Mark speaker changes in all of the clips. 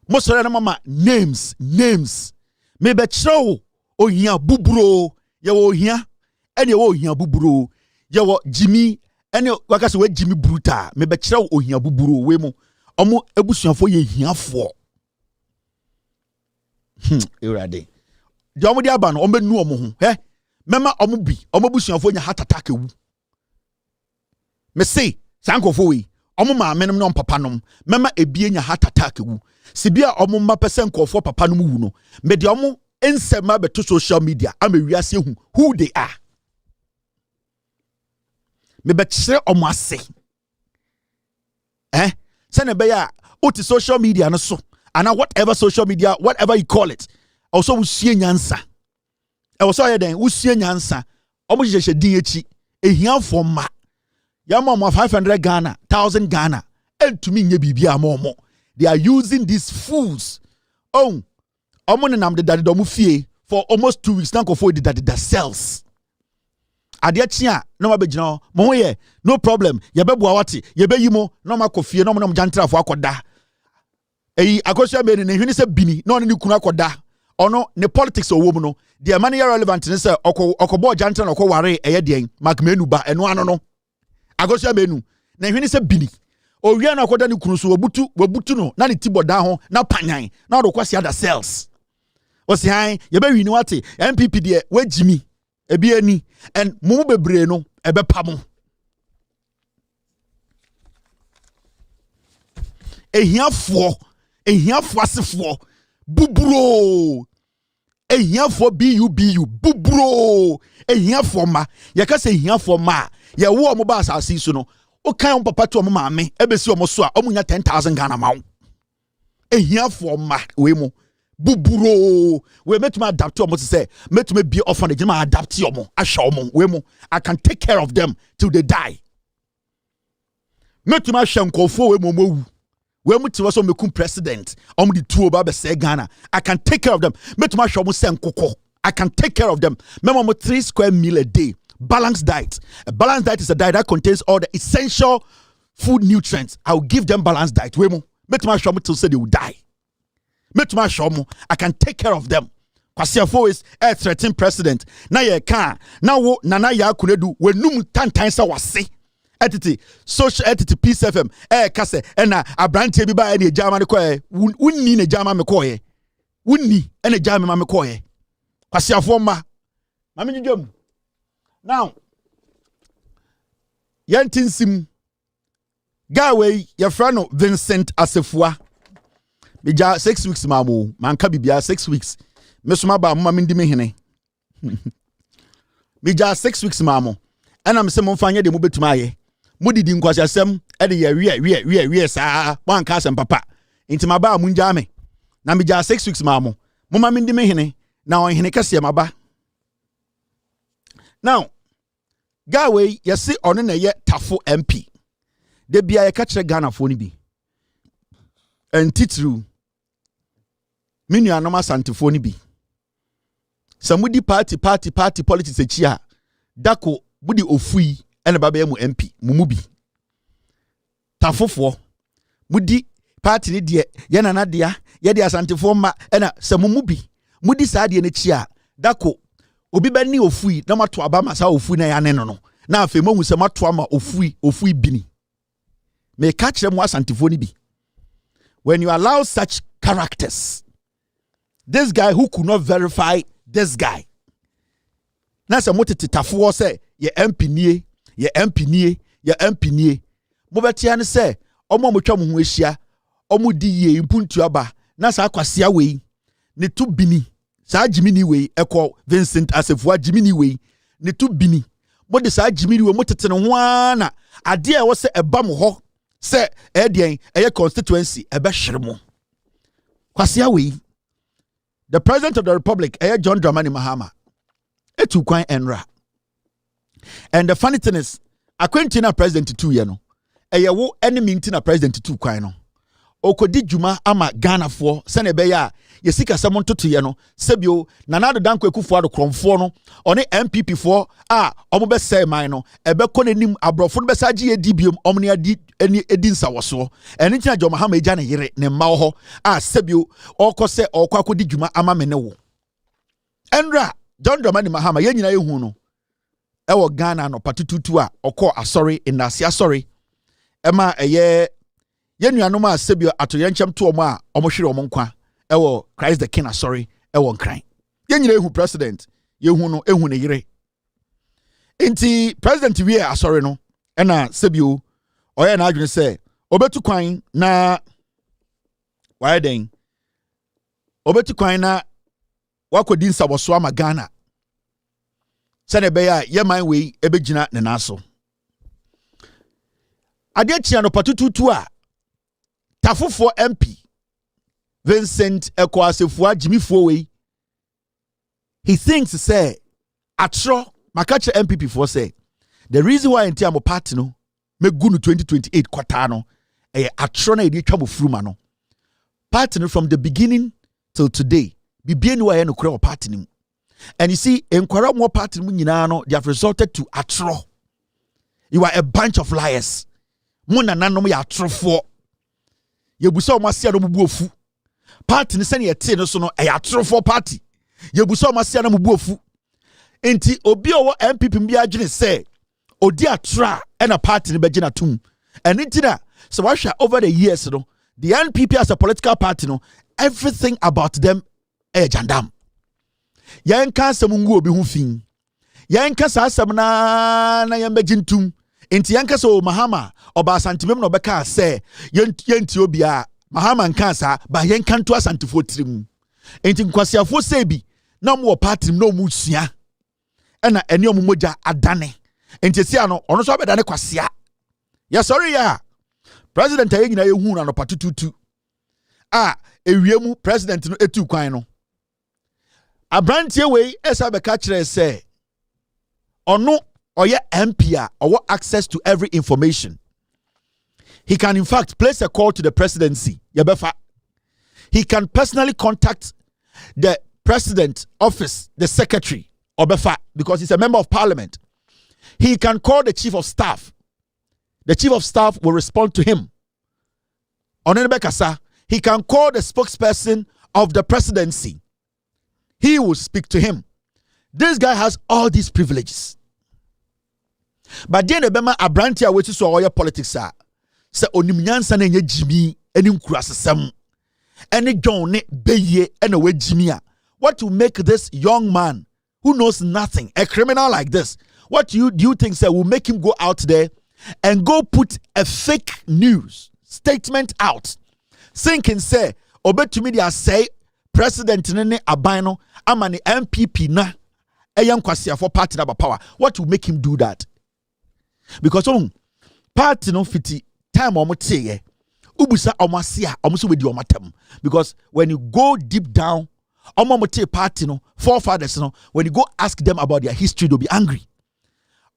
Speaker 1: Most of them mama names. Me be chro ohia buburo. Yawo ohia. Ene wo ohia buburo. Yawo Jimmy. Ene wakase we Jimmy Bruta. Me be chro ohia buburo we mo. Omo ebusuafo ye hiafo. Erade. De omo de aba no omo nu omo ho. He. Mema omo bi. Omo busuafo nya heart attack ewu. Me say sankofo we. Omo ma menom no papa nom. Mema ebie nya heart attack ewu. Sibia omo ma pese nkofo papa nom wu no. Me de omo ensema beto social media. Ame wiase hu who they are. Me be kire omo ase. Send be ya uti social media no so. And whatever social media, whatever you call it. Also usie nyansa. E wo so ye den usie nyansa. Omo jeje din echi. Ehia for ma. Ya mo 500 Ghana, 1000 Ghana. And to me nye bibia mo. They are using these fools. Oh, omo nam de daddy domu fie for almost 2 weeks. Nanko for the daddy that sells. Adia chia no mabegina mo ye no problem. Ye be bua wati, ye be yimo no makofie no mo jantra fo akoda. Eyi akosua be ne hwene se bini no ne kunu akoda. Ono ne politics owo mu no. The money relevant ne se okobo jantra no ware eye den makmenu ba eno ano no. Akosua menu ne hwene se bini. Owia na akoda ne kunu so wabutu no na ne tiboda ho na panyan na do kwasi ada cells. Osi han ye be wini wati NPP de we Jimmy ebi ani and mumu bebre no ebe pamo ehiafo asefo buburo ehiafo bubu buburo ehiafo ma yakase ehiafo ma ye wo mo ba asase so no o kan papa to mo maame ebesi o mo so a o munya 10,000 Ghana ma wo ehiafo ma we mo buburo we metuma adapt omo to say metuma be orphanage ma adapt omo ahwa omo we mo I can take care of them till they die metuma hwankofo we mo mu ti so mekum president omo di tuo ba be say Ghana I can take care of them metuma hwa omo senkoko I can take care of them memo mo 3 square meal a day balanced diet. A balanced diet is a diet that contains all the essential food nutrients. I will give them balanced diet we mo metuma hwa omo till say they will die. Metuma show I can take care of them. Kwasiafo is a threatening president. Na ye can. Na wo nana ya kunedu we num tantan sa wase. Etiti social etiti Peace FM kase na abrante bi ba e jama ne koye. Wunni ne jama me koye. Wunni ene jama me koye. Kwasiafo ma. Ma me nyidwam. Now yantinsim gawe ye fra no Vincent Asefua. Bija 6 weeks mamu manka bibia 6 weeks mesoma ba mama mindi me hene bija 6 weeks mamu ena me se mo mfanye de mo betuma aye modidi nkwasi asem e de ye wie saa wanka asem papa intima ba mu nja me na bija 6 weeks mamu mama mindi me hene na on hene kase maba now gawe yesi ono na ye tafo MP de bia ye ka kire Ghana fo ni bi entitru minu anoma santifo ni bi samudi party politics echia dako budi ofui ene baba mu MP mumu bi tafofo mudi party ni de ye nana dia ye de asantifo ma ena samumu bi mudi saa de ne chia dako obi bani ofui na mato aba ma saa ofui na ya ne no na afa mo hu se mato ama ofui bini me ka kire mu asantifo ni bi. When you allow such characters, this guy who could not verify this guy, na se motete tafuo se ye MP nie mobeti ane se omo motwa mo ho ehia omo di ye impuntu aba na sa akwasia wei ne tu bini sa Jimini wei ekọ Vincent Asefua Jimini wei ne tu bini mo de sa Jimini wei motete ne ho ana ade a wo se eba mo ho se edien eye constituency ebe hwere kwasia wei the president of the republic John Dramani Mahama etu kwan enra and the funny thing is akwentina president 2 ye no wo enemy ntina president 2 kwan no okodi djuma ama Ghana fo se na be ya yesika samon to ye no sebio nanado danko ekufo ado kromfo no one NPP for omo be say man no ebe ko nanim abrofo no be sa gye dibiom omo ne adi edi nsawoso eni tina jo mahama eja ne yere ne mma ho sebio okose okakodi dwuma ama me ne wo enra John Dramani Mahama ye nyina ehu no ewo Ghana no patututu a okọ asori inasi asori ema eye yenuanom a sebio atoyenchem to omo a omo hwere omo nkwa ewo Christ the King asori ewo nkran ye nyina ehu president ye hu no ehu ne yere enti president wie asori no ena sebio oye na adwene se obetu kwan na waye den obetu kwan na wakodi nsaboso ama Ghana sene beya ye man we ebegina ne naso ade tia no patututu a tafofo MP Vincent Ekwasefua Jimifo we he thinks say atro makache MPP for say the reason why enti amo party no me gu no 2028 kwata no atro na edi twabo fruma no party no from the beginning till today bibie ni wa no kura party ni. And you see, enkwara more party mu nyina no they have resorted to atro. You are a bunch of liars. Mo na nanom ya atrofo. Yebusa o masia no bubu ofu. Party ni sene yete no so no e atrofo party. Yebusa o masia no bubu ofu. Enti obi owo MPP mbi adwene se odi atra e na party ni begina tum. And intina so what over the years no the NPP as a political party no everything about them jandam. Yanka asem ngu obi hu fin yanka sa asem na yambejintum enti yanka so Mahama oba asantimem no beka se yenti obi a Mahama nka sa ba yanka nto asantifo tirim enti nkwasiafo sebi na mo party no mu sua ena eni omomoja adane enti sia no ono so abedane kwasia ya sorry ya president ayi nyina yehu na no patututu ewiemu president no etu kwan no Abrantie we esa beka kire say ono oye MP a owo access to every information. He can in fact place a call to the presidency. Yabefa. He can personally contact the president office, the secretary, Obefa, because he's a member of parliament. He can call the chief of staff. The chief of staff will respond to him. Onenebekasa, he can call the spokesperson of the presidency. He will speak to him. This guy has all these privileges. But then the Bema Abrantia which is all your politics are. Se onimnyansa na nye Jimmy eni nkurasesem. Eni John ne beye ene we Jimmy. What will make this young man who knows nothing, a criminal like this, what do you think say will make him go out there and go put a fake news statement out? Thinking say obetumi dia say president nene abano amani MPP na eyam kwasia for party na power. What will make him do that? Because party no fiti time omote ubusa omasia omuso wedi omatem. Because when you go deep down omote party no forefathers no, when you go ask them about their history they'll be angry.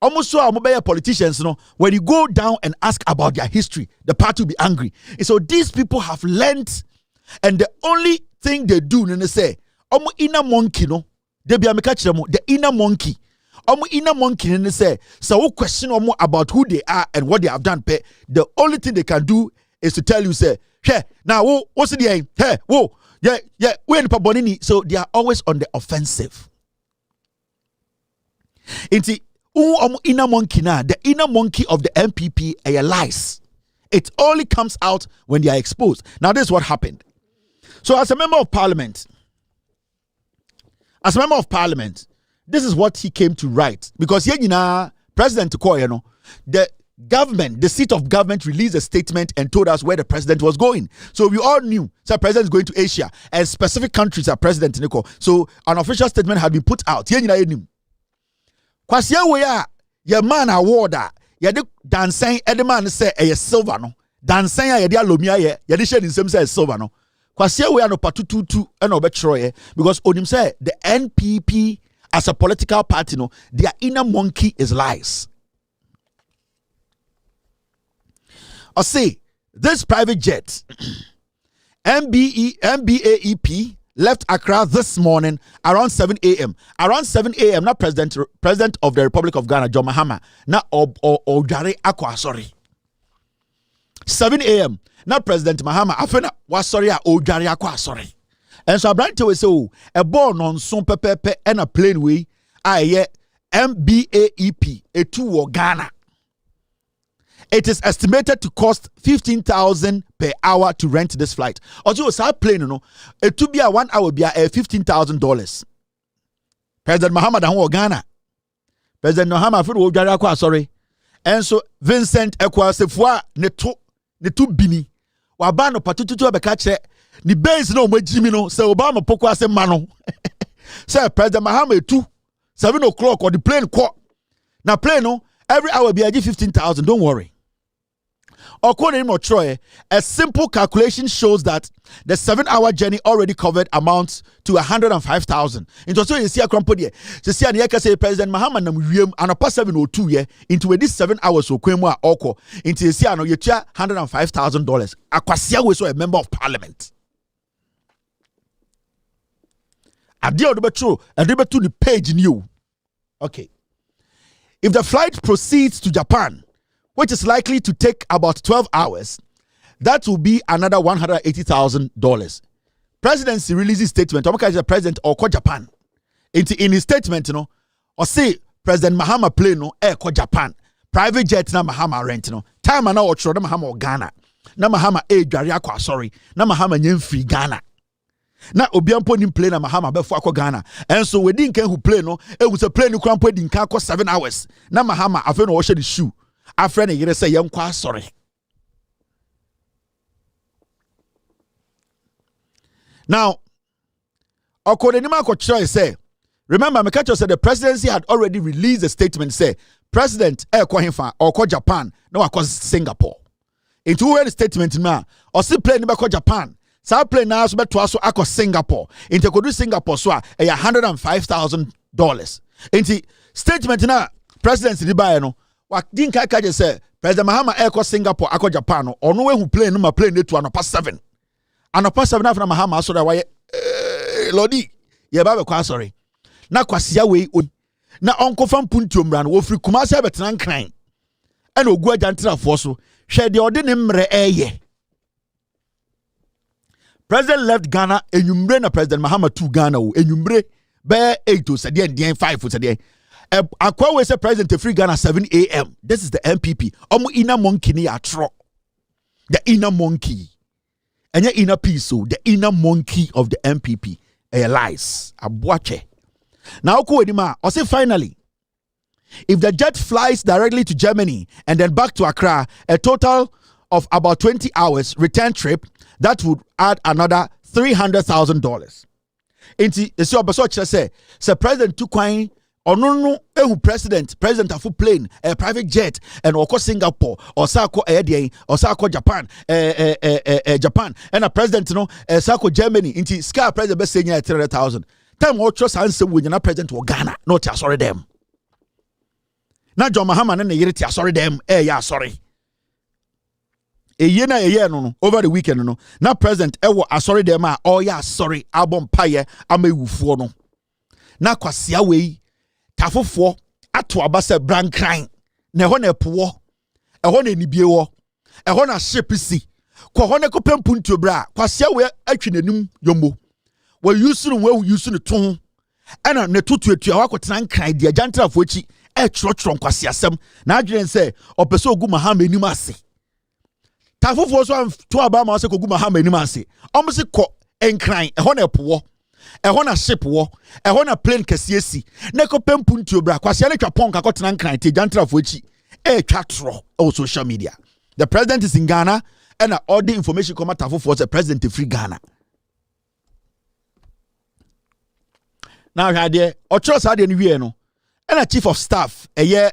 Speaker 1: Almost so politicians no, when you go down and ask about their history the party will be angry. And so these people have learned, and the only thing they do when they say omo inner monkey no they be the inner monkey and they say so we question omo about who they are and what they have done. The only thing they can do is to tell you say hey now what's the aim hey whoa yeah we in Pabonini. So they are always on the offensive. Inti inner monkey now, the inner monkey of the MPP are lies. It only comes out when they are exposed. Now this is what happened. So as a member of parliament, this is what he came to write. Because President Tokoornoo, the government, the seat of government released a statement and told us where the president was going. So we all knew the president is going to Asia and specific countries are president Nico. So an official statement had been put out. Kwasia we ya man award ya de dansan e man say e silver no. Dansan ya de alomia ya de share nsem say silver no. Kwasia we no patututu e na obetro because onim say the NPP as a political party no, their inner monkey is lies. I say this private jet MBAEP left Accra this morning around 7 a.m. Around 7 a.m. Now President of the Republic of Ghana, John Mahama, now Ojare Akwa, sorry. 7 a.m. Now President Mahama, afena was sorry, Ojare Akwa, sorry. And so Abrante we say, oh, a born on son pepe and a plane way, MBAEP, a two Ghana. It is estimated to cost 15,000 per hour to rent this flight. Also, a plane, it to be a 1 hour be a $15,000. President Muhammad and Ghana. President Muhammad for sorry. And so Vincent Ekwa Sefwa ne tu bini. Wabano patutu abekache ni base no mejimino se Obama poko ase mano. Say President Muhammad 7 o'clock or the plane call. Now plane no every hour be a 15,000. Don't worry. According to Troy, a simple calculation shows that the 7-hour journey already covered amounts to 105,000. Into so you see a crumple here. So see an say President Muhammad and a past 702 year into this 7 hours so kwemwa oko into you see an you $105,000. Akwasia was so a member of parliament. Adio the true and to the page new. Okay. If the flight proceeds to Japan, which is likely to take about 12 hours, that will be another $180,000. Presidency releases statement. The president or Japan. In his statement, or say President Mahama plane no air Japan. Private jet na Mahama rent Time na otro na Mahama Ghana. Na Mahama dware akwa sorry. Na Mahama nyem free Ghana. Na obiampo nim plane na Mahama befo akwa Ghana. And so we didn't who plane no e was a plane krampo din kan 7 hours. Na Mahama afa no wo the shoe. A friend yere say yam kwa sorry. Now, according to my coach, say, remember, Mekacho said the presidency had already released a statement. Say, President or Japan, no, across Singapore. Into where the statement now, or see plane about Japan. So plane now so to also across Singapore. Into could do Singapore so $105,000. Into statement now, presidency di buy no. What didn't I say? President Mahama across Singapore, across Japan, or no way who plane no plane to an past 7. And past 7 after Mahama so that why Lodi, ye baba kwa sorry. Na kwasia we na onko fam puntum ran wo free Kumasi abetran kran. And ogua jantra fo so hwe de ode ne mre eye. President left Ghana enyumbre na President Mahama to Ghana o enyumbre be 8 to say den 5 to say akwa we say President free Ghana 7 a.m. This is the NPP. Omo inner monkey ni atro. The inner monkey. And your inner peace, so the inner monkey of the NPP, lies. Abuache. Now, I say finally, if the jet flies directly to Germany and then back to Accra, a total of about 20 hours return trip, that would add another $300,000. Into the say President Tokoornoo. Or no, president of a plane, a private jet, and or Singapore, or Sako Airday, or Sako Japan, Japan, and a president, Sako Germany, into Sky President best saying 300,000. Time or trust answer when you're not president or Ghana, not sorry them. Now John Mahama and the sorry them, yeah, sorry. A year no over the weekend no. Now president sorry them oh yeah sorry album pie ame wufuo no. Na kwasia we tafofo ato abase brand crying na ho na epo ho na nibie wo ho na ship si ko ho na ko pempuntu bra kwasia we atwi nanum yombo we use no we use no to ana na tutuatua wa kotena crying dia jantrafo chi e chorotro kwasia sem na adwen se opese ogu Mahama enim ase tafofo so to abama se kogu Mahama enim ase omse ko enkran ho na epo ho na ship wo ho na plane kese si na ko pempuntu bra kwasia na twapon ka kotena nkran te jantrafo chi twatro on social media. The president is in Ghana and all the information come out for the president of free Ghana. Now here trust had any no and a chief of staff a year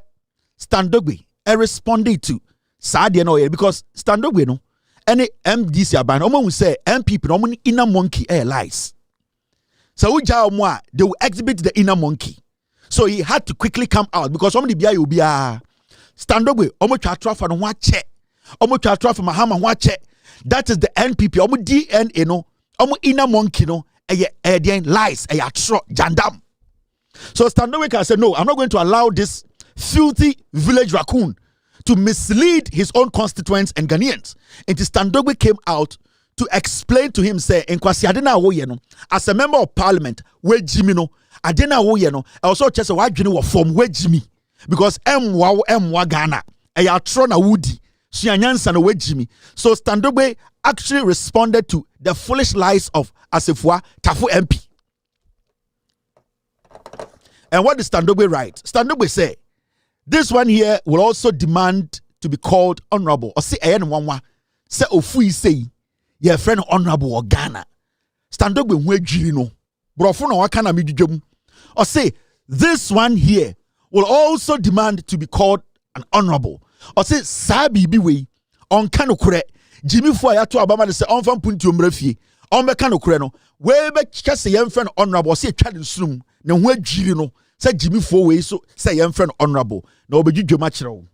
Speaker 1: Standogwe responded to Sadia no because Standogwe no any MDC aban omo say NPP no inner monkey lies. So they will exhibit the inner monkey. So he had to quickly come out because somebody be Standogwe omo twa for no wache omo twa for Mahama wache. That is the NPP omo DNA no omo inner monkey no lies, jandam. So Standard can say, no, I'm not going to allow this filthy village raccoon to mislead his own constituents and Ghanaians. And Standard came out to explain to him, say, as a member of parliament, where Jimmy no, I also just why Jimmy from where Jimmy, because M Ghana, Trona Woody, Shianyansan where Jimmy. So Standard actually responded to the foolish lies of Asifua Tafu MP. And what does Standard write? Standard say, this one here will also demand to be called honorable. Or say, say, Ofui say, your friend honorable or Ghana. Stand up with Wejino. Brofuna wakana midjum. Or say, this one here will also demand to be called an honorable. Or say, Sabi biwe on kanokure. Jimmy Foya to Abama de say on fan punti umrefi. On me kanokure no. Webe kase your friend honorable. Say chadin sum. Ne Wejino. Say Jimmy Foya so say your friend honorable. No be jumachro.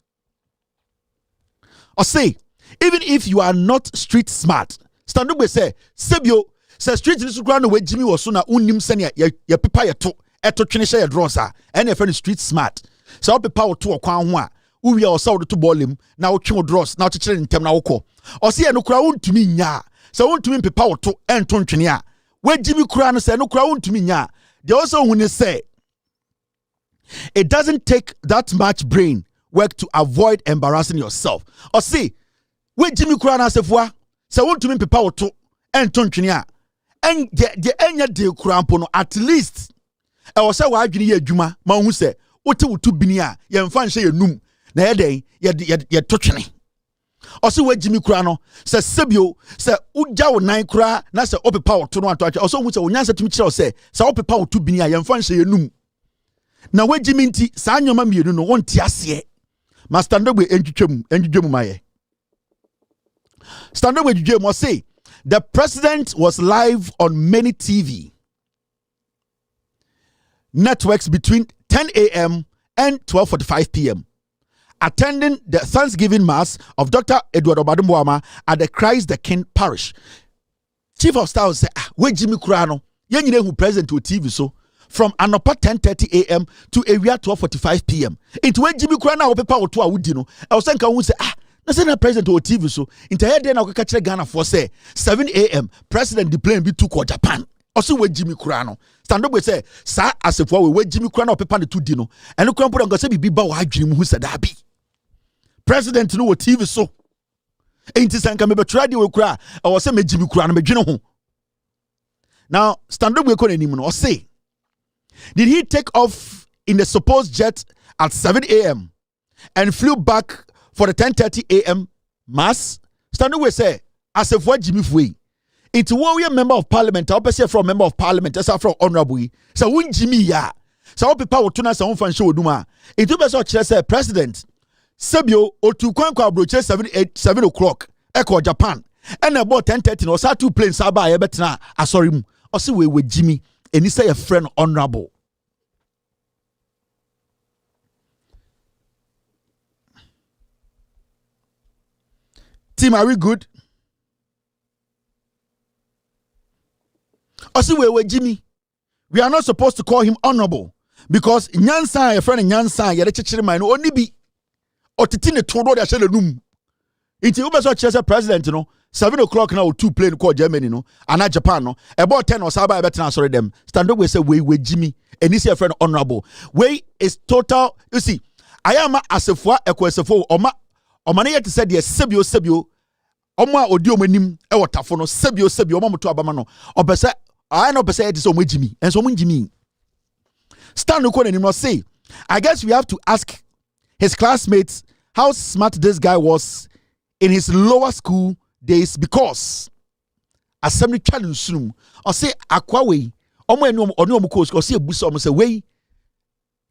Speaker 1: Or say, even if you are not street smart, Stand up say, Sebio, say street in Sugrano where Jimmy was sooner unim senia ya pipa ya to eto chinisha ya dronsa, and your friend street smart. So up power to a kwanwa, we are so to bolim, now chimo dross, now to chill in Temnauko. Or see no crown to me nya, so want to me power to and tonchinia. Where Jimmy Crown say no crown to me nya. They also when they say, it doesn't take that much brain work to avoid embarrassing yourself. Or see, where Jimmy Crown as if so want to mean power to and tonchinia and the enya de crampono at least I was say why adwene ye adwuma ma hu say wote wotu binia ye mfa nhye ye num na ye den ye totwene o se wa Jimmy kura no say sebio say ugya wo nan kura na say opepa wo to no ato o so hu say onyansa tumi kire o say opepa wo tu binia ye mfa nhye ye num na wa Jimmy nti sa anyoma mienu no wonte ase master ndogbe entwetwem maye. Standard with Jim must say the president was live on many TV networks between 10 a.m. and 12:45 p.m. attending the Thanksgiving Mass of Dr. Edward Obadumwama at the Christ the King Parish. Chief of Staff said, where Jimmy Kurano, young who present to TV so from anopa 10:30 a.m. to area 12:45 p.m. Into where Jimmy Kurano will power to a woodino. I was saying, I would say, na say na president o TV so entire day na go catch Ghana for say 7 a.m. president the plane be to ko Japan also we Jimmy Kurano stand up we say sa asefo we Jimmy Kurano pepa ne to di no eno kran po ngo say bibi ba wa adwene mu hu say da bi president no o TV so enti sanka me betra de we kura I was say me Jimmy Kurano me dwene ho. Now stand up we ko nanim no o say did he take off in the supposed jet at 7 a.m. and flew back for the 10:30 a.m. mass? Standing we say, as if what Jimmy Fui. It's warrior member of parliament, I'll say from member of parliament, that's from honorable. So when Jimmy ya. So all people will turn us on fan show duma. It will be such say president. Sebio or to Kwankwa broche 7 o'clock. Echo Japan. And about 10:30 or sa two planes saba ebetna asori. Or see we with Jimmy and he say a friend honorable. Team, are we good? Osiwe Jimmy, we are not supposed to call him honorable because Nyansa, a friend in Nyansa, yet a chichiri man only be or titine todo de shele num. It's the president, 7 o'clock now, 2 plane call Germany, and not Japan, about 10 or Saba, better sorry them. Stand up, we say, we Jimmy, and this your friend honorable. Way is total, you see, I am as a four, equesifo, or many to say, yes, Sebio, Oma odio manim e watafo no sebio omo to abama no obese I no bese it is omo Jimmy and so omo Jimmy stand no ko no say I guess we have to ask his classmates how smart this guy was in his lower school days because assembly challenge sunu or say akwa we omo enu omo ko school say ebusa omo say we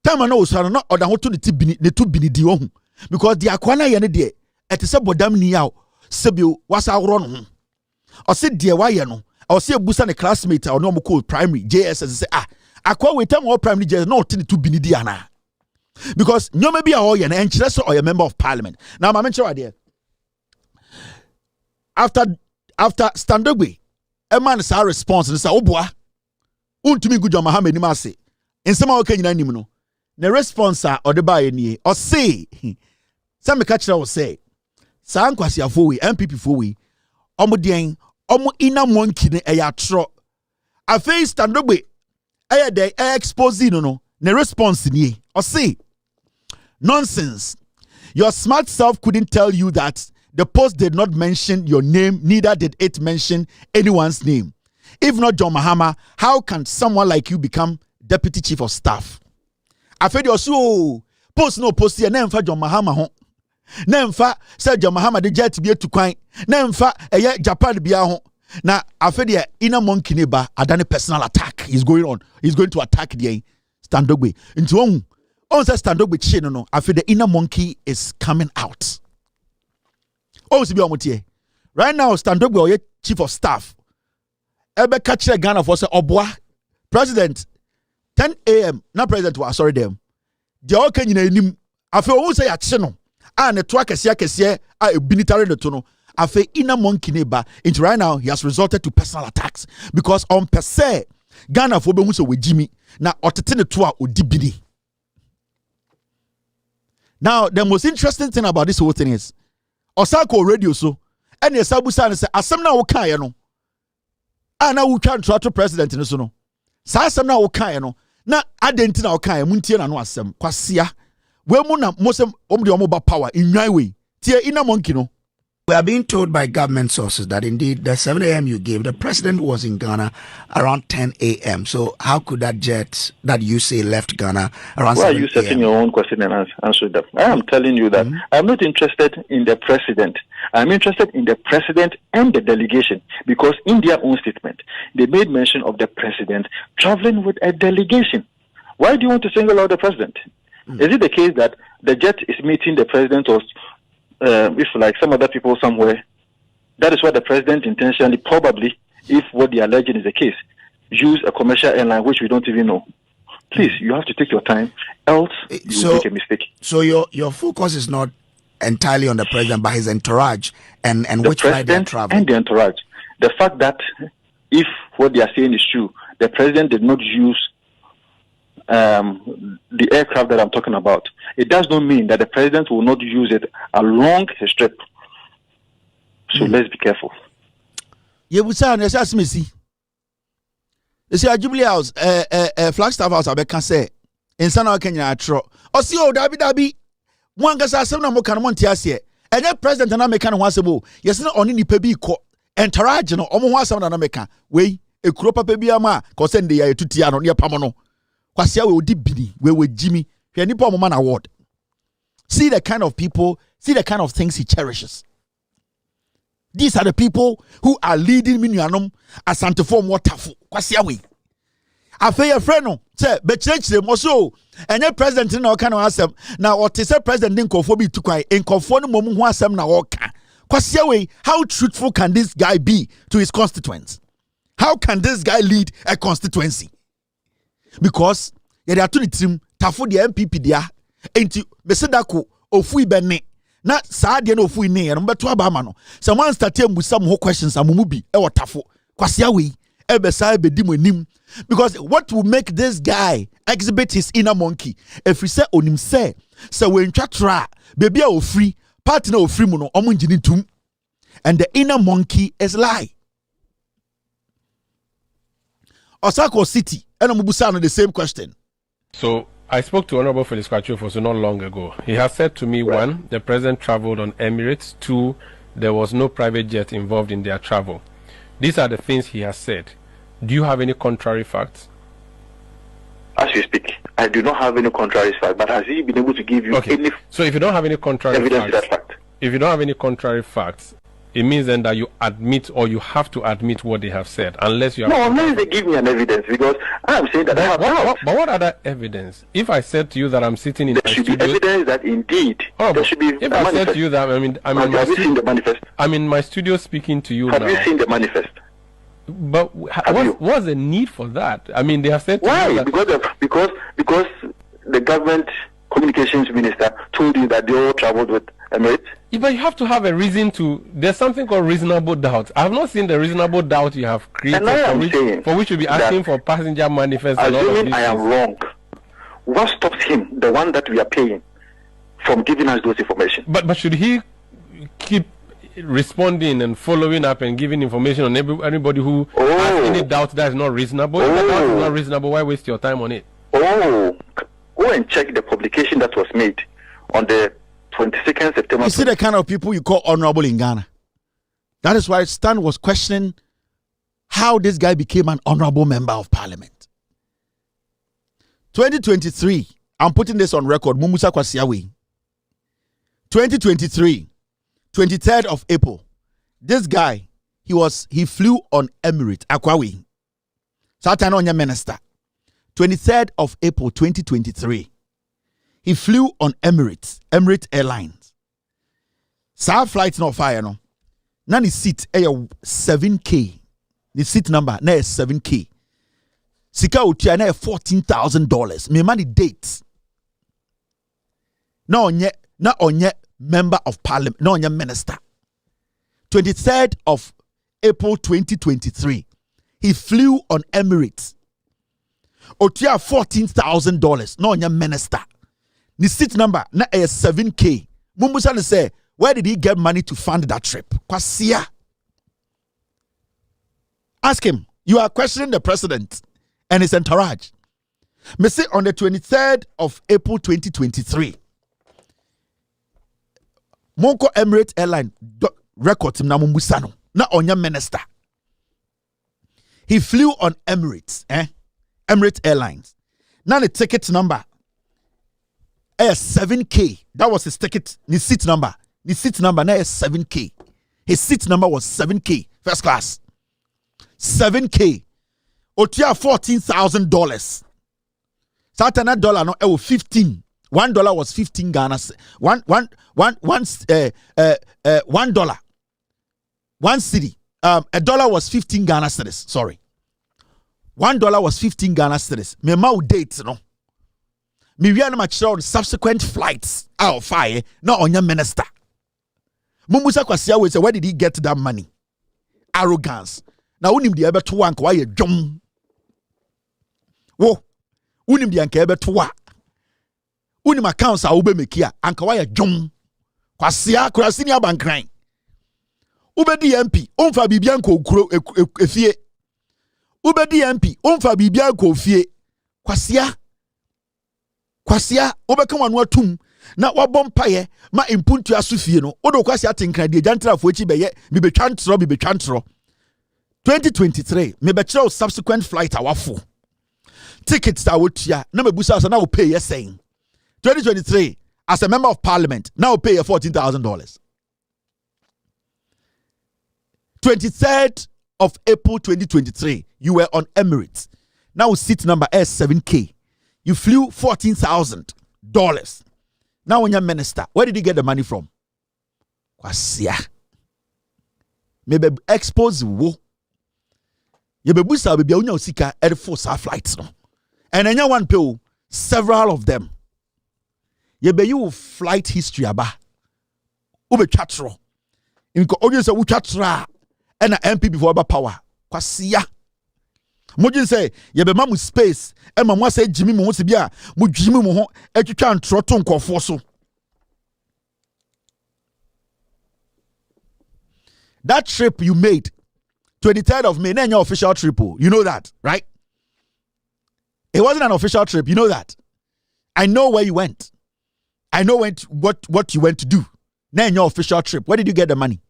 Speaker 1: time na osara na oda ho to ne to bini di ohun because the akwa na ye ne de etese bodam ni yaw sebio wasa awro no ho o se de wa ye no o se ebusa ne classmate o no mo ko primary JSS say akwa we time o primary JSS na o te ne to bini di ana because nyoma bi a o ye na enkyere so o ye member of parliament now ma menkyere ade after Standogbe a man sa response and say oboa untumi gu John Mahama anim ase nsɛm a wɔka nyina nim no na response a ɔde baa nie ɔse sɛ meka kyerɛ wo sɛ saa nkwasiafo we NPP fo we ɔmo deɛn ɔmo ina monkey ne ɛyɛ atoro afei standogbe ɛyɛ dɛ expose no na response nie ɔse nonsense. Your smart self couldn't tell you that the post did not mention your name, neither did it mention anyone's name. If not John Mahama, how can someone like you become deputy chief of staff? I feel you so post no post here. Nemfa John Mahama ho. Nemfa say John Mahama the jet be to kwan. Nemfa Japan be ho. Now I feel the inner monkey neighbor adane personal attack is going on. He's going to attack the Standogbe. Into on says Standogbe chin no. I feel the inner monkey is coming out. Oh, right now Standogbe or chief of staff. Ebe catch Ghana for say Obwa president 10 a.m. Not president was sorry them. The all can you nim. I feel who say action no. And the track kesia a binitary no tono. I feel inner monkey neighbor. Into right now he has resorted to personal attacks because on per se Ghana for be so with Jimmy na otetene to a odibini. Now the most interesting thing about this whole thing is Osako radio so and Sabusa say asem na wo kan no. Na wo twa ntoato president no so no saa asem na wo kan no na adenti na wo kan muntie na no asem kwasea we mu na mosem omde omoba power inwan we tie ina monkey no.
Speaker 2: We are being told by government sources that indeed the 7 a.m. you gave, the president was in Ghana around 10 a.m. So how could that jet that you say left Ghana around 7 a.m.?
Speaker 3: Why are you setting your own question and answer that? I am telling you that I'm not interested in the president. I'm interested in the president and the delegation because in their own statement, they made mention of the president traveling with a delegation. Why do you want to single out the president? Is it the case that the jet is meeting the president or if like some other people somewhere, that is what the president intentionally, probably, if what they are alleging is the case, use a commercial airline which we don't even know. Please, you have to take your time, else you make a mistake.
Speaker 2: So your focus is not entirely on the president, but his entourage and
Speaker 3: the
Speaker 2: which flight they are traveling.
Speaker 3: And the entourage. The fact that if what they are saying is true, the president did not use the aircraft that I'm talking about, it does not mean that the president will not use it along his trip. So let's be careful.
Speaker 1: Yebusa na yasa smesi. Esi a Jubilee House Flagstaff House abeka say insa na Kenya atro. Osi o dabi mwangasa asem na mo kan mo ntia ase. Enye president na meka no ho asem o. Yesi na oni nipa bi ko entourage no omo ho asem na meka. Wei ekuro papa bi ama ko se nde ya etutia no ne pam no. Kwasia we odi bini we Jimmy. Hwe nipa mo man award. See the kind of people, see the kind of things he cherishes. These are the people who are leading Minuanum as Santiform Waterful. Kwasia we. Afei your friend no say be church mo so enye president na oka na asem na what say president din kofo bi tukwai enkofo no mom ho asem na oka. Kwasia we, how truthful can this guy be to his constituents? How can this guy lead a constituency? Because yɛ de ato ne tirim tafo de NPP dia enti mesedako ofui benne na saa de na ofui ne no beto aba ama no someone start embusa mo questions amumu bi e wotafo kwasea we e be sai be di mo anim because what will make this guy exhibit his inner monkey if we say onim say we ntwa tra baby a ofri part na ofri mu no omo ngini tum and the inner monkey is lie. Osako City and Mubusan the same question.
Speaker 4: So I spoke to Honorable Felix Kwachufo so not long ago. He has said to me, one, the president traveled on Emirates. Two, there was no private jet involved in their travel. These are the things he has said. Do you have any contrary facts?
Speaker 3: As you speak, I do not have any contrary facts, but has he been able to give you any?
Speaker 4: So if you don't have any contrary
Speaker 3: evidence
Speaker 4: facts,
Speaker 3: to that fact?
Speaker 4: If you don't have any contrary facts, it means then that you admit or you have to admit what they have said, unless you have.
Speaker 3: No, unless they give me an evidence, because I am saying that I have doubts.
Speaker 4: But what other evidence? If I said to you that I'm sitting in
Speaker 3: there
Speaker 4: my
Speaker 3: should
Speaker 4: studio,
Speaker 3: be evidence that indeed there should be.
Speaker 4: If I said to you that
Speaker 3: have you seen the manifest?
Speaker 4: I'm in my studio speaking to you now.
Speaker 3: Have you seen the manifest?
Speaker 4: But what's the need for that? I mean, they have said.
Speaker 3: Why? Because the government communications minister told you that they all traveled with Emirates.
Speaker 4: Yeah, but you have to have a reason to. There's something called reasonable doubt. I have not seen the reasonable doubt you have created for which you'll be asking for passenger manifest.
Speaker 3: Assuming I am wrong, what stops him, the one that we are paying, from giving us those information?
Speaker 4: But should he keep responding and following up and giving information on anybody who has any doubt that is not reasonable? If the doubt is not reasonable, why waste your time on it?
Speaker 3: Go and check the publication that was made on the 22nd September.
Speaker 1: You see the kind of people you call honorable in Ghana. That is why Stan was questioning how this guy became an honorable member of parliament. 2023, I'm putting this on record, Mumusa Kwasiawe. 2023, 23rd of April, this guy, he flew on Emirates, Akwawi. Satanonya minister. 23rd of April 2023. He flew on Emirates Airlines. Sa flight no fire no. Na ni seat 7K. The seat number na 7K. Sika utia na $14,000. Me money dates. Na onye member of parliament, na onye minister. 23rd of April 2023. He flew on Emirates. Otia $14,000. No onye minister. The seat number na 7K. Mumbusa say, where did he get money to fund that trip? Kwasia. Ask him. You are questioning the president and his entourage. Me say on the 23rd of April 2023, Monko Emirates Airline record him na Mumbusa no na onya minister. He flew on Emirates, Emirates Airlines. Now the ticket number 7K. That was his ticket. His seat number. His seat number now is 7K. His seat number was 7K. First class. 7K. Otia $14,000. Satana dollar no 15. $1 was 15 Ghana. $1. One city. A dollar was 15 Ghana cedis. Sorry. $1 was 15 Ghana cedis. Me mau date no. Me we are on subsequent flights out of fire. Not on your minister. Mumusa Kwasiawe say, where did he get that money? Arrogance. Now unim di ebe tuwa anka waye jom. Wo. Unim di anka ebe tuwa. Unim accounts a ube mekia anka waye jom. Kwasia kurasini abankran. Ube di MP onfa bibianko ukuro efie. Ube di MP onfa bibianko ofie. Kwasia obeka wanu atum na wabom paye ma impuntu asufie no odo kwasia tinkra de jantra fo echi beye bi betwantro 2023 me be kire subsequent flight awafo tickets that wotia na mebusa so na wo pay saying 2023 as a member of parliament now pay $14,000. 23rd of April 2023 you were on Emirates. Now seat number S7K. You flew $14,000. Now when you're minister, where did you get the money from? Kwasia. Maybe expose wo. You be busa be unya usika Air Force flights no. And then you one pay several of them. You be you flight history aba. Ube chatro. Inko audience u chatra. And NPP before aba power. Kwasia. Mojin say ye be mamu space e mamu say jimi mo se bia mo jimi mo ho etwetwa ntroto nkofo so. That trip you made 23rd of May na your official trip. You know that, right? It wasn't an official trip, you know that. I know where you went. I know what you went to do. Na your official trip. Where did you get the money?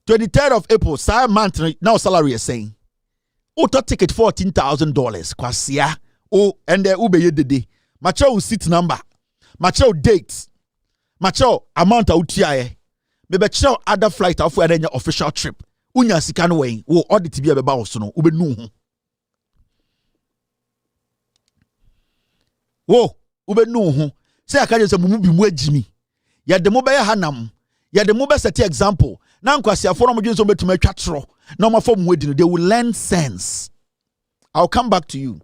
Speaker 1: 23rd of April, same month now salary is saying auto ticket $14,000 kwasia and the ube yedede macho seat number macho dates macho amount out here maybe chow other flight of where your official trip unya sika no way wo audit bi abeba wo so no ube nu ho wo ube nu ho say akaje say mumu bi mu agimi ya de mo be hanam ya de mo be set example na nkwasiafo no mo dwen so betuma atwa tro no more form wedding, they will learn sense. I'll come back to you.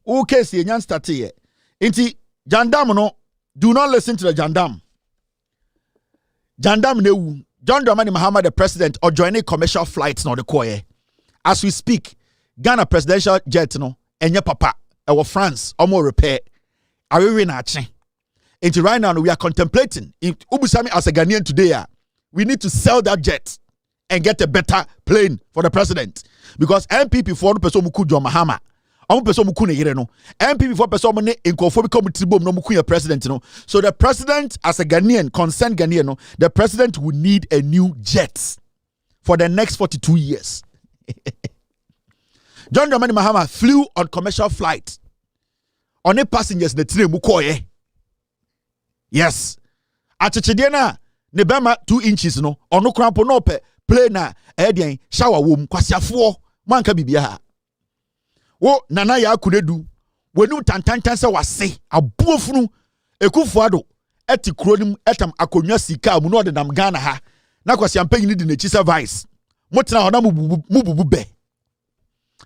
Speaker 1: Okay, see, start here. Inti Jandam no, do not listen to the Jandam. Jandam Newu, John Dramani Mahama, the president, or joining commercial flights now the choir. As we speak, Ghana presidential jet no, and your papa, our France, almost repair. Are we winning? And right now, we are contemplating, if Ubusami as a Ghanaian today, we need to sell that jet and get a better plane for the president. Because NPP for person muku John Mahama. Person muku ne yere no. NPP for person ne inkofo become tribom no muku your president no. So the president as a Ghanaian, concerned Ghanaian no, the president will need a new jet for the next 42 years. John Dramani Mahama flew on commercial flight. On a passengers the train mukoye. Yes. Achichide na ne bema 2 inches no. Ono krampo no pe plane na edian shower wom kwasiafo manka bibia. Wo nana ya akunedu. Wenu tantantan se wase abuofunu ekufuado eti kronim etam akonwa sika mu no de nam Ghana ha. Na kwasiampanyi ni de na chisa vice. Motena hona mububu be.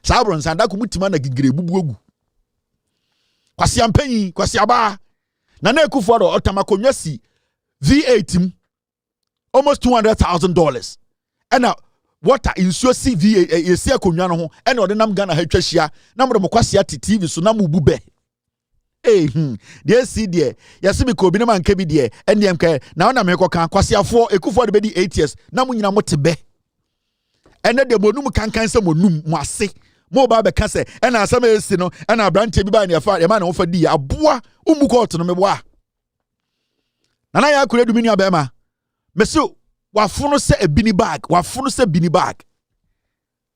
Speaker 1: Sabron sanda ku mutima na gigire bubu ogu. Kwasiampanyi kwasiaba Nana Ekufuado otamakonwa si V8 almost $200,000. And now water insuo si V8 yesi akonwa no ho and odinam Ghana ha twahia na mo kwasi ati TV so na mo bube. Dey see there yesi bi ko bi na man ka bi there endem ka na ona me kokan kwasiafo Ekufuado be di 8 years na mo nyina mo tebe. Ene de monum kankan se monum mo ase. Mo ba be ka se na asam esi no na branche bi ba na yafa e ma na wo fa di aboa umu court no meboa nana ya kure dumini abema meso wafono se ebini bag wafono se bini bag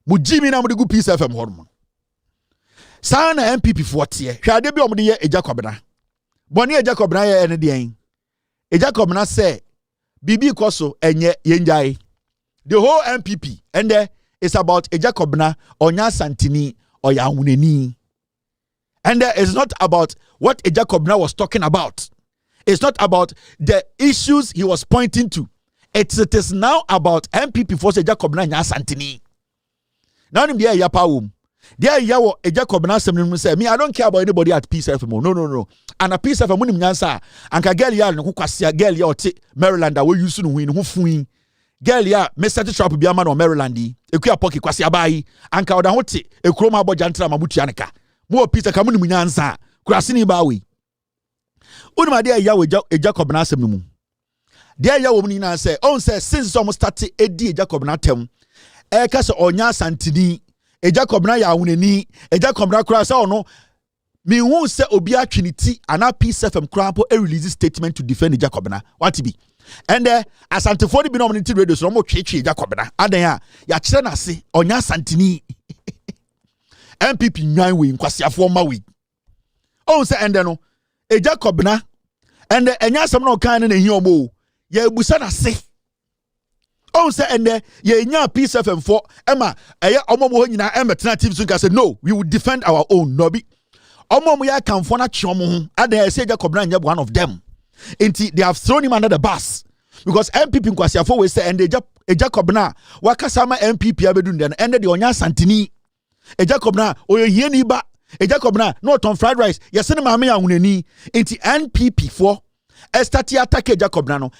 Speaker 1: mu jimi na mo de gu Peace FM hormo sa na NPP fo tie hwade bi omde ye ejakobna boni ejakobna ye ene de en ejakobna se bibi koso enye yenjai the whole NPP and there is about ejakobna onya santini oya huneni. And it's not about what Ejakobna was talking about. It's not about the issues he was pointing to. It is now about NPP for Ejakobna nya santini. Now him there yapawum. There yawo Ejakobna semnim say me I don't care about anybody at Peace FM. No. And a Peace FM munim nyansa. Anka girl ya no kwasia girl ya oti Maryland we use no hu no fuin. Girl ya me set trap bi ama no Maryland. Ekuya poki kwasia bai. Anka oda hote ekroma aboja ntra mabutu aneka. Mo Peter kamu ni nyansa kurasini bawi unima dia ya Jacob na asem no mu dia ya wo ni na say on say since almost start edi Jacob na tem e ka se onya santini Jacob na ya wunani Jacob na kura say ono me hu say obi atwiniti ana Peace FM krampo a release statement to defend Jacob na what be and asante for the binomity radio so mo twetwe Jacob na adan ya kire na se onya santini NPP nwan we nkwasiafo ma we on say ende no Ejakobna ende enya asem na kan na hi omo ye ebusa na se on say ende ye nya Peace FM for ema eye omo mo nyina emetena TV so say no we will defend our own no be omo mo ya kanfo na che omo ho adan say Ejakobna nya one of them enti they have thrown him under the bus because NPP nkwasiafo we say ende Ejakobna wakasa ma NPP abedu ndem ende de onya santini Ejakobna oyehieni ba Ejakobna not on fried rice yesene maame ya hunani enti NPP for estati attack Ejakobna no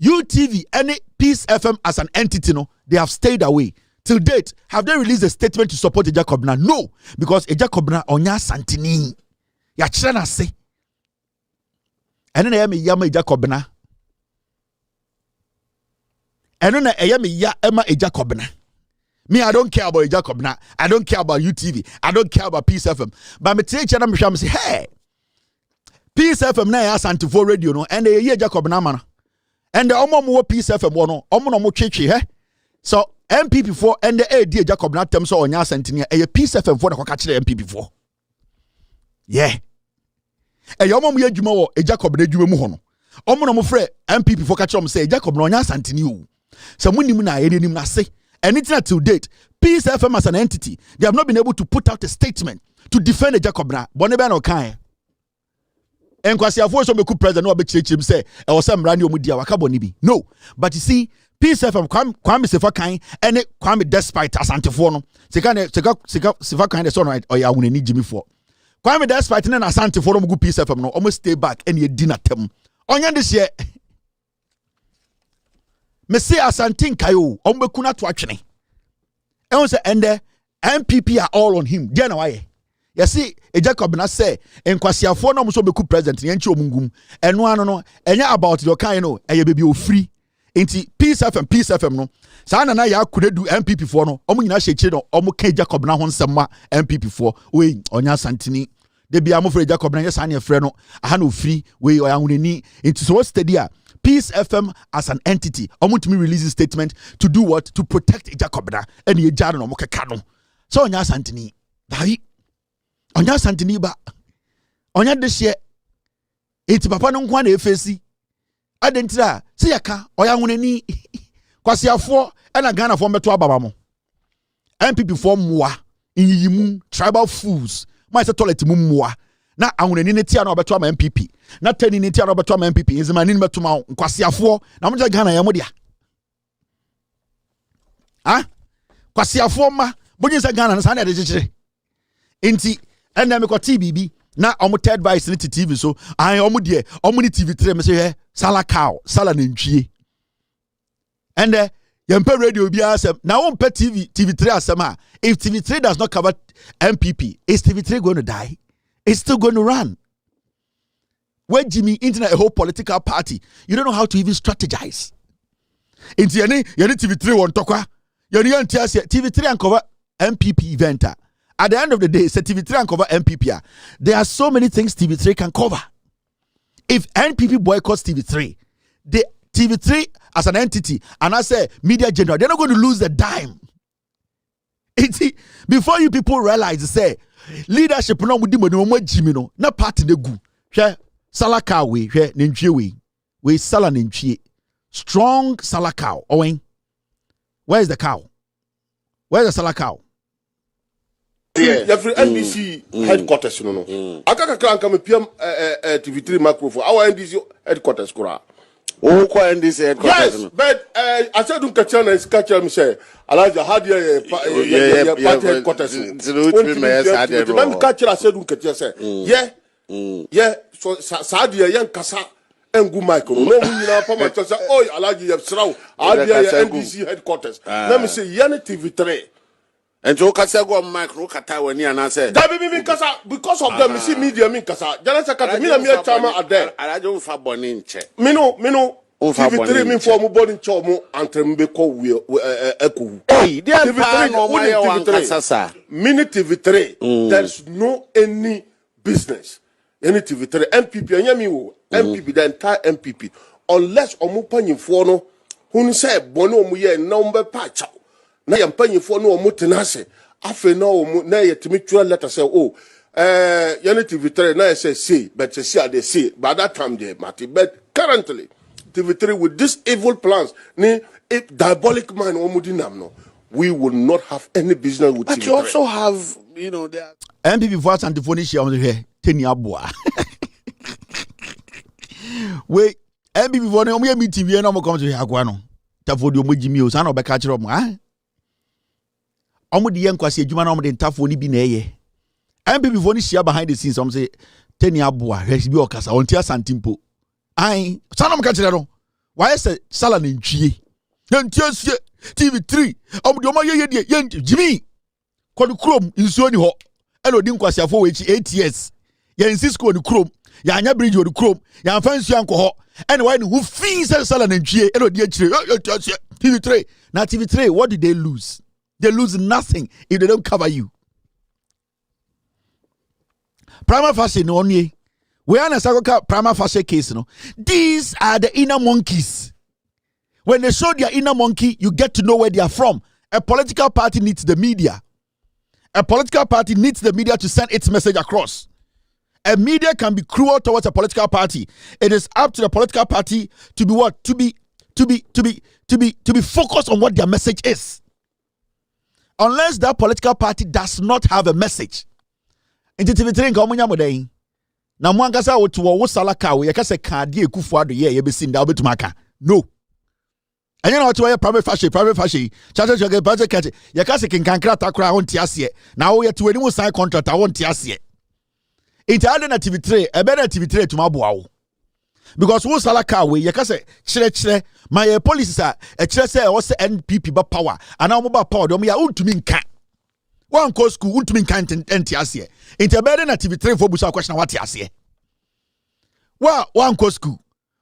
Speaker 1: UTV any Peace FM as an entity no they have stayed away till date. Have they released a statement to support Ejakobna? No, because Ejakobna onya santini ya kire na se ene na ya me yama Ejakobna ene na ya me ya ema Ejakobna. Me, I don't care about Ejakobna. I don't care about UTV. I don't care about Peace FM. But me take channel me say, hey, Peace FM na ya Santifo radio no, and the Ejakobna man, and the omo Peace FM no, omo no mo cheche he. So MPP for and the Ejakobna tem so onya santini e Peace FM for na kwaka kire MPP for. Yeah. E omo mo adwuma wo Ejakobna adwuma mu ho no. Omo no mo frɛ MPP for ka kire say Ejakobna onya santini o. So munim na ye nim na se. And it's not to date. Peace FM as an entity, they have not been able to put out a statement to defend Ejakobna. Boneba no kan. En kwasi afo so meku president no obechirechim say e wo sam rani omudia wakaboni bi. No. But you see, Peace FM kwame sefa kan ene kwame despite asantefo no. Sika sefa kan de so no oya wunani jimi for. Kwame despite na asantefo no mugu Peace FM no almost stay back and ye di na tem. Onya this year me say asantin kayo ombekuna to atwene ehun say ende NPP are all on him dia na waye you see Jacob na say enkwasiafo no so beku president ye nchi omungum eno ano no enya about the kind no eye bebi ofri enti peace fm no saa na ya kuredu NPP fo no omu nyina hyechi no omu ka Jacob na ho nsema NPP fo we onya santini de bia mo fre Jacob na ye saa na frɛ no aha na ofri we oyanhunani enti so steady a Peace FM as an entity omu to me release a statement to do what to protect Jacob na ene ye jare no mo keka no so onya santini dai onya santini ba onya dehye enti papa no nkwa na efesi adentira se yaka oyanhunani kwasiafo ena Ghana fo meto ababa mo NPP fo mmoa inyiyimu tribal fools my say toilet mu mmoa na ahunani ne tia na obeto ama NPP na tani ne tia na obeto ama NPP nzimani ne meto ma kwasiafo na mo Ghana ya mo dia kwasiafo ma bonyin se Ghana na sa na de chichire enti ena me ko TBB na omo third vice ni TV so omo de omo ni TV3 me say sala cow sala nantwie and yempe radio bi asem na won pe TV3 asem if TV3 does not cover NPP is TV3 going to die? It's still going to run. When Jimmy internet a whole political party, you don't know how to even strategize. Into yani TV3 won tokwa yani TV3 and cover NPP event. At the end of the day, say TV3 and cover NPP. There are so many things TV3 can cover. If NPP boycotts TV3, the TV3 as an entity, and I say media general, they're not going to lose the dime. Before you people realize, say leadership no mudi mo Jimmy no na party ne gu. Hwe salaka we hwe nentwie we sala nentwie. Strong salaka Owen. Where is the cow? Where is the salaka?
Speaker 5: Every NBC headquarters no. Akaka kranka me PM TV3 microphone. Our NBC headquarters kura.
Speaker 6: Who call NBC headquarters?
Speaker 5: Yes, but I said don't catch is catch me say Elijah had your party headquarters. When catch I said don't catch say. Yeah, so Sadia yan kasa engu micro. No we na pa ma say oh Elijah you sraw. NBC headquarters. Let me say yan TV3.
Speaker 6: And so kasa go micro kata wani ana say
Speaker 5: that be kasa because of them see media me kasa jana sakata me na me chama ade
Speaker 6: alajo fa boni nche
Speaker 5: me no TV3 me for mo boni nche mo antrembe ko we eku
Speaker 6: TV3 no my one kasa sa
Speaker 5: mini TV3 there's no any business any TV3 NPP anyami wo NPP the entire NPP unless omo panyimfo no hunu say boni omo ye number patch na yampanyifo no omo tenase afi na omo na yetimi letter say oh yani TV3 na say but say they say by that time they matter but currently TV3 with this evil plans ni diabolic mind omo dinam no we will not have any business with
Speaker 6: but
Speaker 5: TV3.
Speaker 6: You also have there
Speaker 1: NPP voice and phone share on here teni aboa we NPP voice omo me TV na omo come to here akwa no tafodi omo jimi o sa na obeka kire omo omo de yankwase adwuma na omo de ntafo ni bi na eye MPP fo ni share behind the scenes omo say teni aboa hwesi bi okasa onti asantimpo ai sanom ka kire no why say sala na ntwie nti asie TV3 omo de omo ye de ye Jimmy kodu krom nsuo ni ho elo di nkwase afo we chi 8 years ya insisco ni krom ya anya bridge o di krom ya amfa nsuo anko ho ene why ni hu fin sala na ntwie elo di akire TV3 na TV3 what did they lose? They lose nothing if they don't cover you. Prima facie no only. We are a prima facie case. No, these are the inner monkeys. When they show their inner monkey, you get to know where they are from. A political party needs the media. A political party needs the media to send its message across. A media can be cruel towards a political party. It is up to the political party to be what? To be focused on what their message is. Unless that political party does not have a message. Into TV3 nka omunya modai. Na mo ankasa wo salaka wo yakase kaade ekufuado ye be sin da obetumaka. No. Anya na wo private fashion. Chacha private kete. Yakase kinkankra takra won tiase. Na wo yete wani mu sign contract won tiase. Into ade na TV3, ebe na TV3 tuma boa wo. Because who salaka we you can say chere my policies are a chere say was NPP ba power and now mobile power dem ya untumi nka one co school untumi nka enti ase interbede na TV3 for busa question what ase wa one co school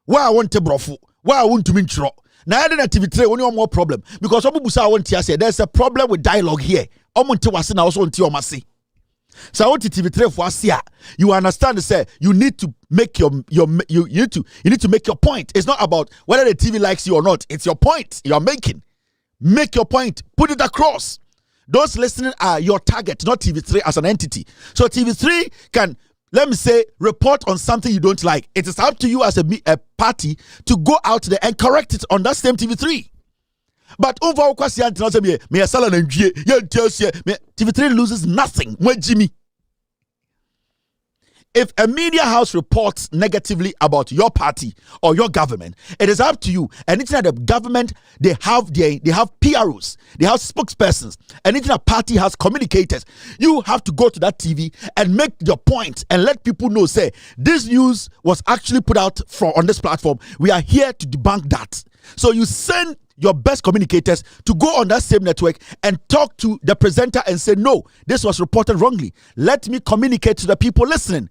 Speaker 1: wa wonte brofo wa untumi nchro na na TV3 only more problem because obu busa wonte ase there's a problem with dialogue here omonte wase na also onte omase. So what TV3 for Asia, you understand say you need to make you need to make your point. It's not about whether the TV likes you or not. It's your point you are making. Make your point, put it across. Those listening are your target, not TV3 as an entity. So TV3 can, let me say, report on something you don't like. It is up to you as a party to go out there and correct it on that same TV3. But over TV3 loses nothing. If a media house reports negatively about your party or your government, it is up to you. Anything that the government they have PROs, they have spokespersons. Anything a party has communicators, you have to go to that TV and make your point and let people know. Say this news was actually put out on this platform. We are here to debunk that. So you send your best communicators to go on that same network and talk to the presenter and say, no, this was reported wrongly. Let me communicate to the people listening.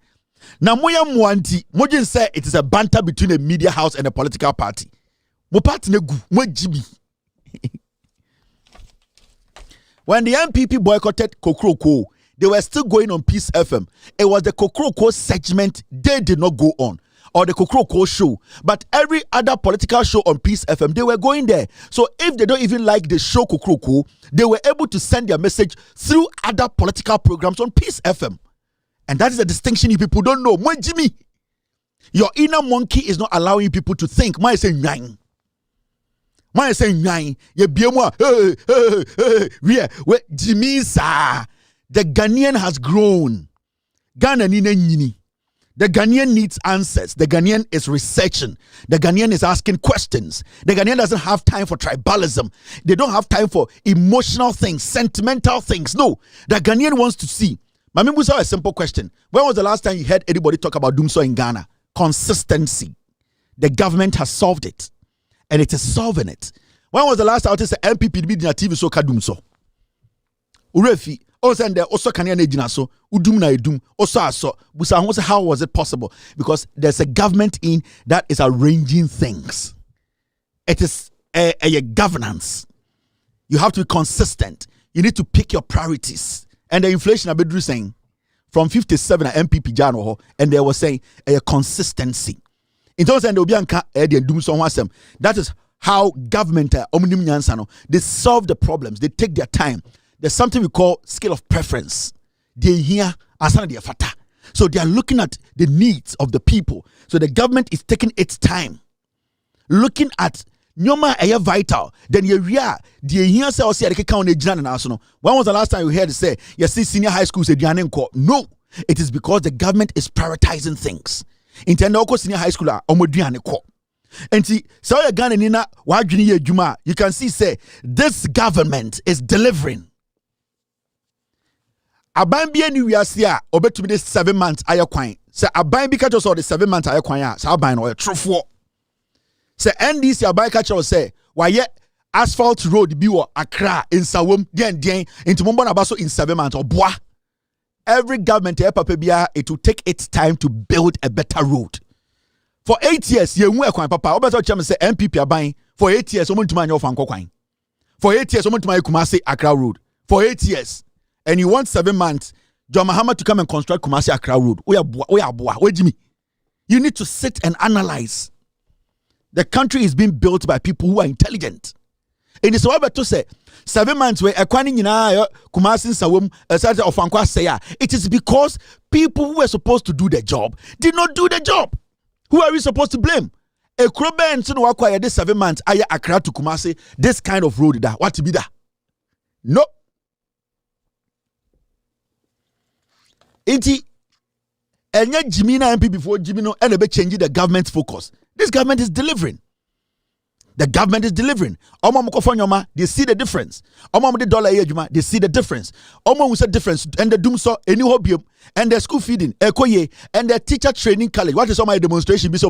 Speaker 1: Now, Moya Mwanti, Mojin say it is a banter between a media house and a political party. Mo party ne gu, mo jibi. When the NPP boycotted Tokoornoo, they were still going on Peace FM. It was the Tokoornoo segment they did not go on, or the Tokoornoo show. But every other political show on Peace FM, they were going there. So if they don't even like the show Tokoornoo, they were able to send their message through other political programs on Peace FM. And that is a distinction you people don't know. Mwen Jimmy, your inner monkey is not allowing people to think. Mwen say nyang. Mwen say nyang. Ye bien moi. We Jimmy sa. The Ghanaian has grown. Ghana ni nyini. The Ghanaian needs answers. The Ghanaian is researching. The Ghanaian is asking questions. The Ghanaian doesn't have time for tribalism. They don't have time for emotional things, sentimental things. No, the Ghanaian wants to see. Mami Musa, a simple question. When was the last time you heard anybody talk about doomsday in Ghana? Consistency. The government has solved it. And it is solving it. When was the last time I said NPP be in a TV so kadumso? Urefi. Also, Kanya so udum na edum. Also, Busa, how was it possible? Because there's a government in that is arranging things. It is a governance. You have to be consistent. You need to pick your priorities. And the inflation I've been saying from 57 at NPP Jano, and they were saying a consistency. In terms of the that is how government they solve the problems. They take their time. There's something we call scale of preference. They hear fata. So they are looking at the needs of the people. So the government is taking its time, looking at Nyoma are vital. Then you hear the here say the count national. When was the last time you heard say you see senior high schools No, it is because the government is prioritizing things. Intendo senior high school and see so you Ghana nina wadwini adwuma. You can see say this government is delivering. Aban bi anu wiase a obetumi de 7 months ayekwan. Say aban bi ka just the 7 months ayekwan a say aban no trofo. Say NDC abai catcher will say why yet asphalt road be wa Accra in Sawom den into Mombo Nabaso in 7 months or bois. Every government it will take its time to build a better road. For 8 years, you won't papa. Obeso chairman say NPP abai for 8 years. Someone to my your fan. For 8 years, someone to my Kumasi Accra road. For 8 years, and you want 7 months, John Mahama to come and construct Kumasi Accra road. Where Jimmy? You need to sit and analyze. The country is being built by people who are intelligent. And it's what to say 7 months where acquiring Kumasi Sawum of Ankwa say it is because people who were supposed to do the job did not do the job. Who are we supposed to blame? A Kroben to acquire this 7 months, Aya Accra to Kumasi, this kind of road that what to be that? No. Iti and yet Jimmy and NPP before Jimmy no and changing the government's focus. This government is delivering. The government is delivering. They see the difference. $1 they see the difference. The difference. And the doom saw any hobium and the school feeding, and the teacher training college. What is all my demonstration? And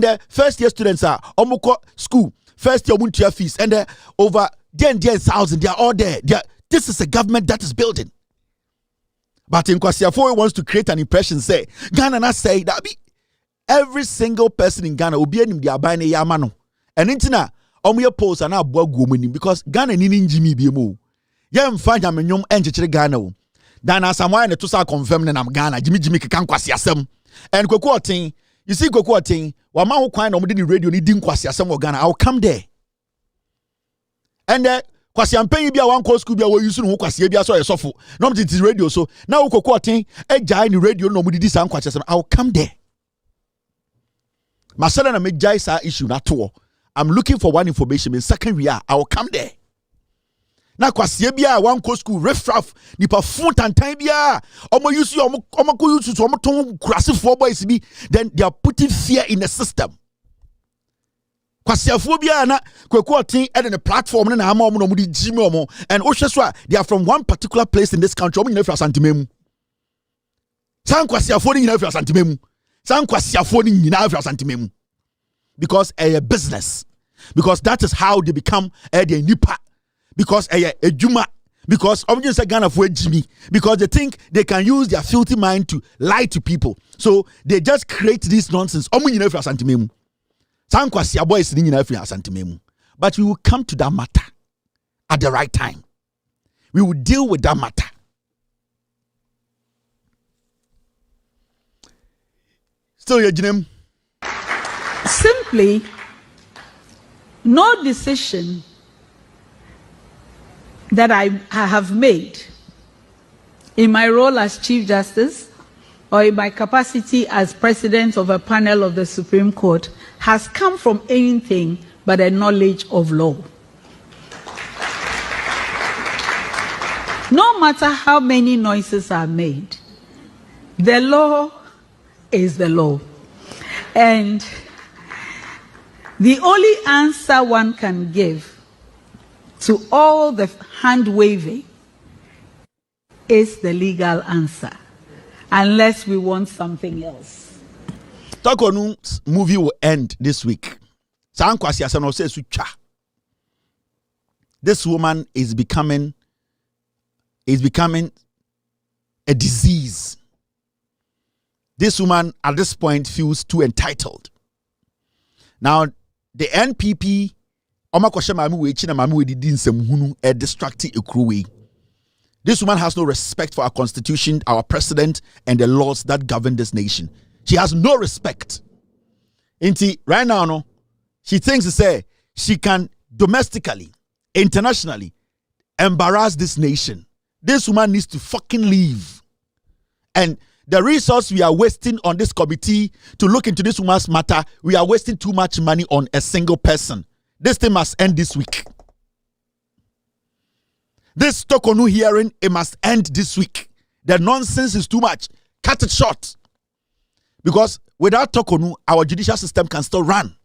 Speaker 1: the first year students are school, first year won't fees, and over 10,000, they are all there. This is a government that is building. But in Kwasiafo wants to create an impression, say, Ghana not say that be. Every single person in Ghana will be in the abine yamano. And intina, your post and our woman because Ghana nini Jimmy be mo. Yam find a menyum enche Ghana. Dana someone to sa confirm na Ghana, Jimmy can kwasiasem. And Kokotin, you see Kokotin, Wama who kind of the radio needing kwasiasem or Ghana, I'll come there. And kwasiampen bi a one call school bi a we use no kwasia bi aso yesofo. No it is radio so. Now Kokotin, e jai ni radio no mudi san kwasiasem. I'll come there. Marcella na make jaisa issue na to. I'm looking for one information in second year. I will come there. Na kwasie bia one co school refraf nipa font and time bia omo use omo ko use to omo ton krasefo boys bi then they are putting fear in the system. Kwasiafo bia na kwekuotin e the platform na ama omo no di jimi omo and ohweswa they are from one particular place in this country omo nyina fra santimemu. San kwasiafo ni nyina fra santimemu. Because a business, because that is how they become a nipa, because a juma, because obviously Ghana for Jimmy, because they think they can use their filthy mind to lie to people, so they just create this nonsense. But we will come to that matter at the right time. We will deal with that matter. Still your Jim.
Speaker 7: Simply, no decision that I have made in my role as Chief Justice or in my capacity as President of a panel of the Supreme Court has come from anything but a knowledge of law. No matter how many noises are made, the law is the law. And the only answer one can give to all the hand waving is the legal answer, unless we want something else.
Speaker 1: Tokoornoo's movie will end this week. This woman is becoming a disease. This woman at this point feels too entitled. Now, the NPP, this woman has no respect for our constitution, our president, and the laws that govern this nation. She has no respect. Right now, no, she thinks to say she can domestically, internationally embarrass this nation. This woman needs to fucking leave. And the resource we are wasting on this committee to look into this woman's matter, we are wasting too much money on a single person. This thing must end this week. This Tokoornoo hearing, it must end this week. The nonsense is too much. Cut it short. Because without Tokoornoo, our judicial system can still run.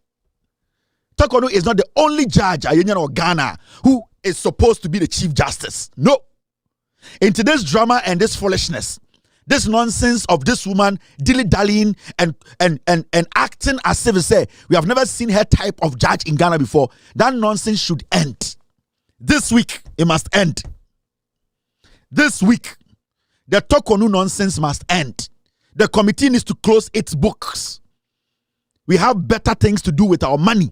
Speaker 1: Tokoornoo is not the only judge in Ghana who is supposed to be the Chief Justice. No. Into this drama and this foolishness, this nonsense of this woman dilly-dallying and acting as if say we have never seen her type of judge in Ghana before. That nonsense should end. This week, it must end. This week, the Tokoornoo nonsense must end. The committee needs to close its books. We have better things to do with our money.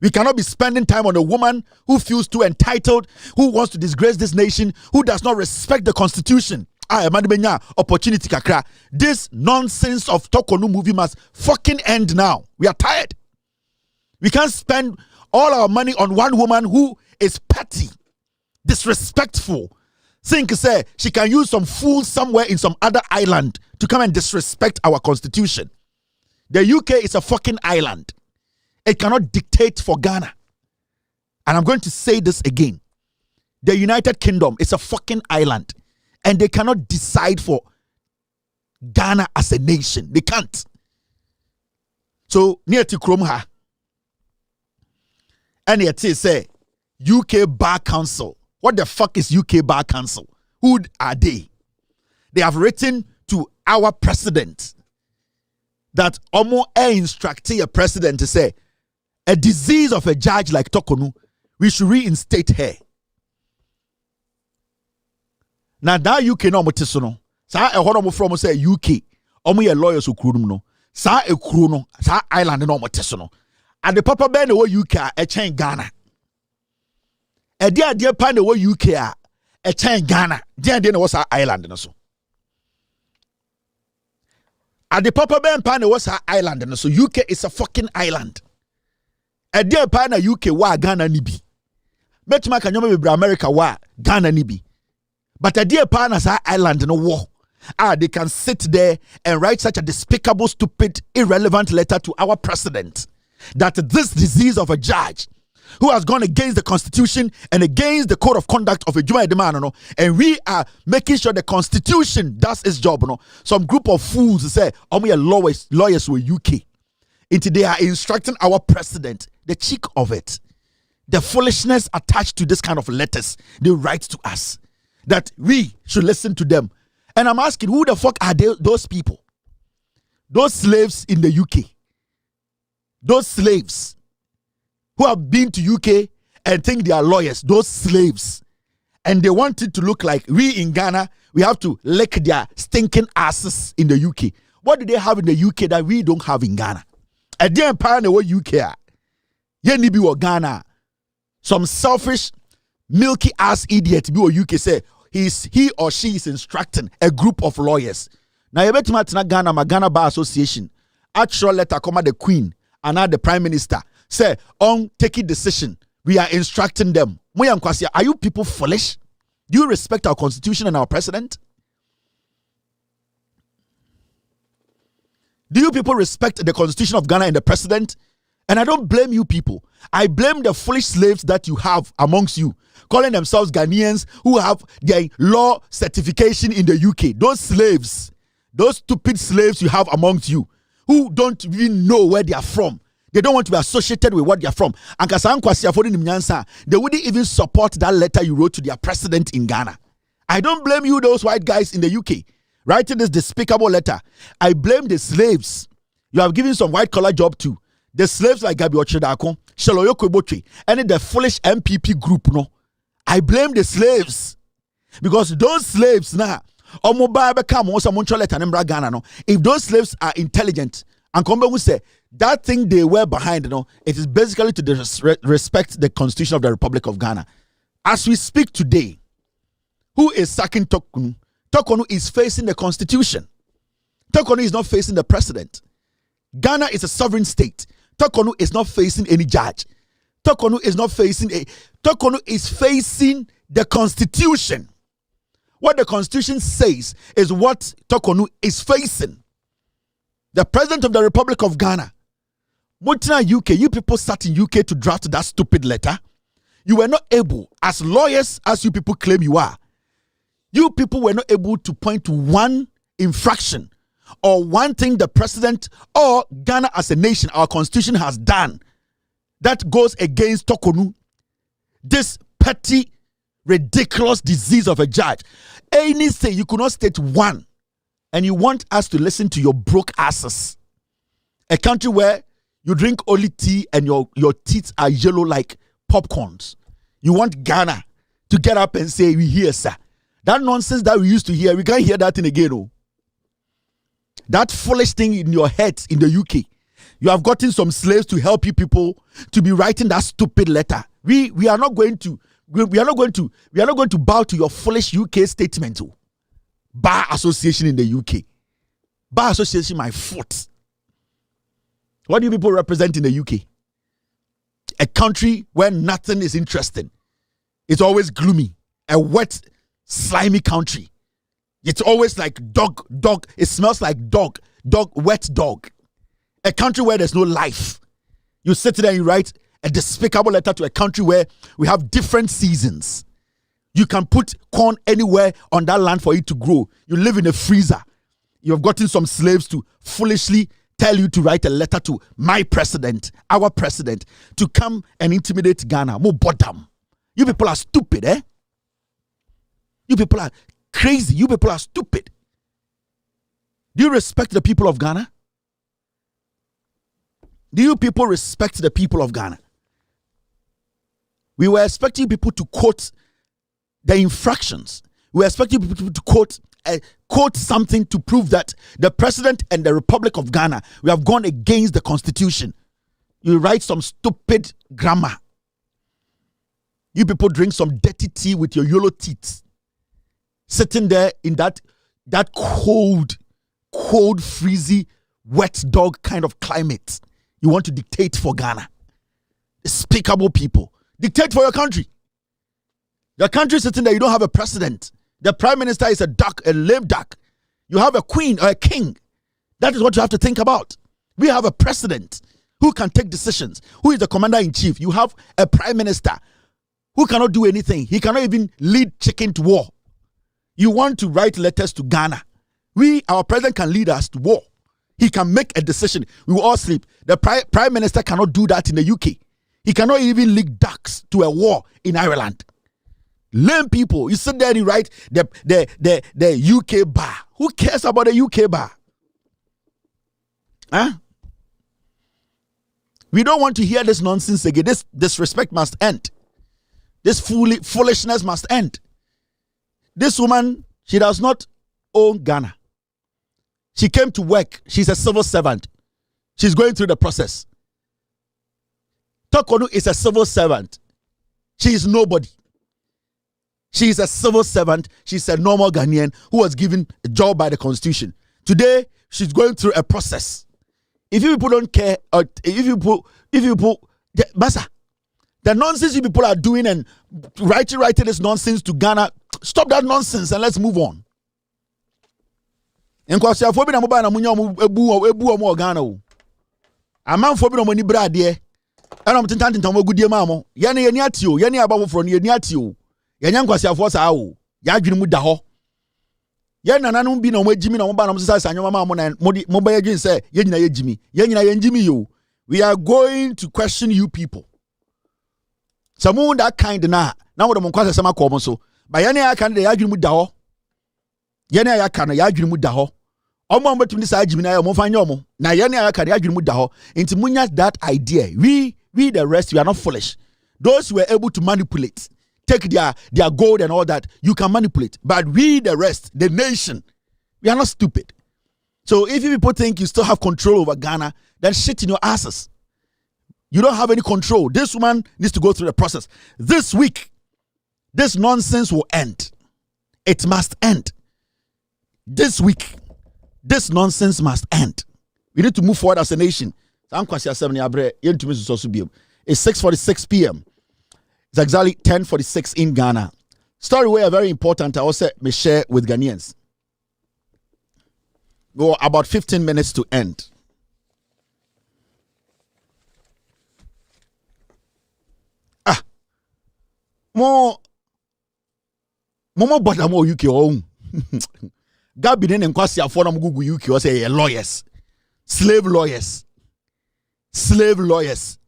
Speaker 1: We cannot be spending time on a woman who feels too entitled, who wants to disgrace this nation, who does not respect the constitution. Opportunity kakra. This nonsense of Tokoornoo movie must fucking end now. We are tired. We can't spend all our money on one woman who is petty, disrespectful. Think say she can use some fool somewhere in some other island to come and disrespect our constitution. The UK is a fucking island. It cannot dictate for Ghana. And I'm going to say this again. The United Kingdom is a fucking island. And they cannot decide for Ghana as a nation. They can't. So, near to Kromha, And yet say UK Bar Council. What the fuck is UK Bar Council? Who are they? They have written to our president that Omo instructing a president to say a disease of a judge like Tokoornoo, we should reinstate her. Now that UK no motisono. Sa e hono mo from say UK. Omo ye lawyers ukuru no. Sa e kuru no, sa island no motisono. And the papa ben the UK a chain Ghana. E dia pan the UK a chain Ghana. Dia no was our island no so. And the papa ben pan the was our island no so. UK is a fucking island. E dia pan the UK wa Ghana ni bi. Betuma ka nyoma be America wa Ghana ni bi. But a dear partners are island in a war. They can sit there and write such a despicable, stupid, irrelevant letter to our president that this disease of a judge who has gone against the constitution and against the code of conduct of a Juma Edemano, and we are making sure the constitution does its job. Some group of fools say, we are lawyers with UK. Into they are instructing our president, the cheek of it, the foolishness attached to this kind of letters they write to us, that we should listen to them. And I'm asking, who the fuck are those people? Those slaves in the UK. Those slaves who have been to UK and think they are lawyers. Those slaves. And they want it to look like we in Ghana, we have to lick their stinking asses in the UK. What do they have in the UK that we don't have in Ghana? A damn pan what UK are. Yen be what Ghana. Some selfish, milky ass idiot be what UK say. He or she is instructing a group of lawyers. Now you bet me Ghana, my Ghana Bar Association. Actual letter come at the Queen and now the Prime Minister say on taking decision. We are instructing them. Are you people foolish? Do you respect our constitution and our president? Do you people respect the constitution of Ghana and the president? And I don't blame you people. I blame the foolish slaves that you have amongst you, calling themselves Ghanaians who have their law certification in the UK. Those slaves, those stupid slaves you have amongst you, who don't even know where they are from. They don't want to be associated with what they are from. And they wouldn't even support that letter you wrote to their president in Ghana. I don't blame you, those white guys in the UK, writing this despicable letter. I blame the slaves you have given some white-collar job to. The slaves like Gabi Ochedako, Shaloyoko Boche, and the foolish NPP group, no. I blame the slaves. Because those slaves now, if those slaves are intelligent, and come back say that thing they were behind, it is basically to respect the constitution of the Republic of Ghana. As we speak today, who is sacking Tokoornoo? Tokoornoo is facing the constitution. Tokoornoo is not facing the president. Ghana is a sovereign state. Tokoornoo is not facing any judge. Tokoornoo is not facing Tokoornoo is facing the constitution. What the constitution says is what Tokoornoo is facing. The president of the Republic of Ghana. Mutina UK, you people sat in UK to draft that stupid letter. You were not able, as lawyers as you people claim you are, you people were not able to point to one infraction or one thing the president or Ghana as a nation, our constitution has done that goes against Tokoornoo, this petty, ridiculous disease of a judge. Any say you could not state one, and you want us to listen to your broke asses. A country where you drink only tea and your teeth are yellow like popcorns. You want Ghana to get up and say, we hear, sir. That nonsense that we used to hear, we can't hear that thing again. Oh. That foolish thing in your head in the UK. You have gotten some slaves to help you people to be writing that stupid letter. We are not going to bow to your foolish UK statement. Oh. Bar Association in the UK. Bar Association, my foot. What do you people represent in the UK? A country where nothing is interesting. It's always gloomy. A wet, slimy country. It's always like dog. It smells like dog, wet dog. A country where there's no life. You sit there and you write a despicable letter to a country where we have different seasons. You can put corn anywhere on that land for it to grow. You live in a freezer. You have gotten some slaves to foolishly tell you to write a letter to my president, our president, to come and intimidate Ghana. More bottom. You people are stupid, eh? You people are crazy. You people are stupid. Do you respect the people of Ghana? Do you people respect the people of Ghana? We were expecting people to quote the infractions. We were expecting people to quote something to prove that the president and the Republic of Ghana, we have gone against the constitution. You write some stupid grammar. You people drink some dirty tea with your yellow teeth. Sitting there in that cold, freezy, wet dog kind of climate. You want to dictate for Ghana. Despicable people. Dictate for your country. Your country sitting there, you don't have a president. The prime minister is a duck, a lame duck. You have a queen or a king. That is what you have to think about. We have a president who can take decisions, who is the commander-in-chief. You have a prime minister who cannot do anything. He cannot even lead chicken to war. You want to write letters to Ghana. Our president can lead us to war. He can make a decision. We will all sleep. The prime minister cannot do that in the UK. He cannot even lead ducks to a war in Ireland. Lame people. You sit there and you write the UK bar. Who cares about the UK bar? Huh? We don't want to hear this nonsense again. This disrespect must end. This foolishness must end. This woman, she does not own Ghana. She came to work. She's a civil servant. She's going through the process. Tokoornoo is a civil servant. She is nobody. She is a civil servant. She's a normal Ghanaian who was given a job by the constitution. Today, she's going through a process. If you people don't care, or if you people, Basa, the nonsense you people are doing and writing this nonsense to Ghana, stop that nonsense and let's move on. Enkwasiafo bi na mobile na munya ebu omo Ghana o. Amanfo bi na mo ni brade. Ana mo tintantintan agudie ma mo. Ye ne ni ati o, ye ne abafoforo ne ni ati o. Ye nya nkwasiafo sa o. Ya adwene mu da ho. Ye nananom bi na mo agimi na mo ba na mo sesa sanyoma ma mo na mo ba yedwin say ye nyina ye gimi. Ye nyina ye ngimi yo. We are going to question you people. Samu that kind na wo de mo nkwasa sama ko mo so. Ba ye ne aka ne ya adwene mu da ho. Yene ayaka na ya adwene mu da ho omo ambetum ni sa agimi na mo fanye omo na yene ayaka na ya adwene mu da ho nti munya that idea. We the rest, we are not foolish. Those who were able to manipulate, take their gold and all that, you can manipulate, but we the rest, the nation, we are not stupid. So if you people think you still have control over Ghana, then shit in your asses. You don't have any control. This woman needs to go through the process. This week, this nonsense will end. It must end. This week, this nonsense must end. We need to move forward as a nation. It's 6:46 p.m. It's exactly 10:46 in Ghana. Story where very important. I also may share with Ghanaians. Go about 15 minutes to end. More bother more UK home. Gabi ne nkwasi afọ na mgugu UK or say lawyers, slave lawyers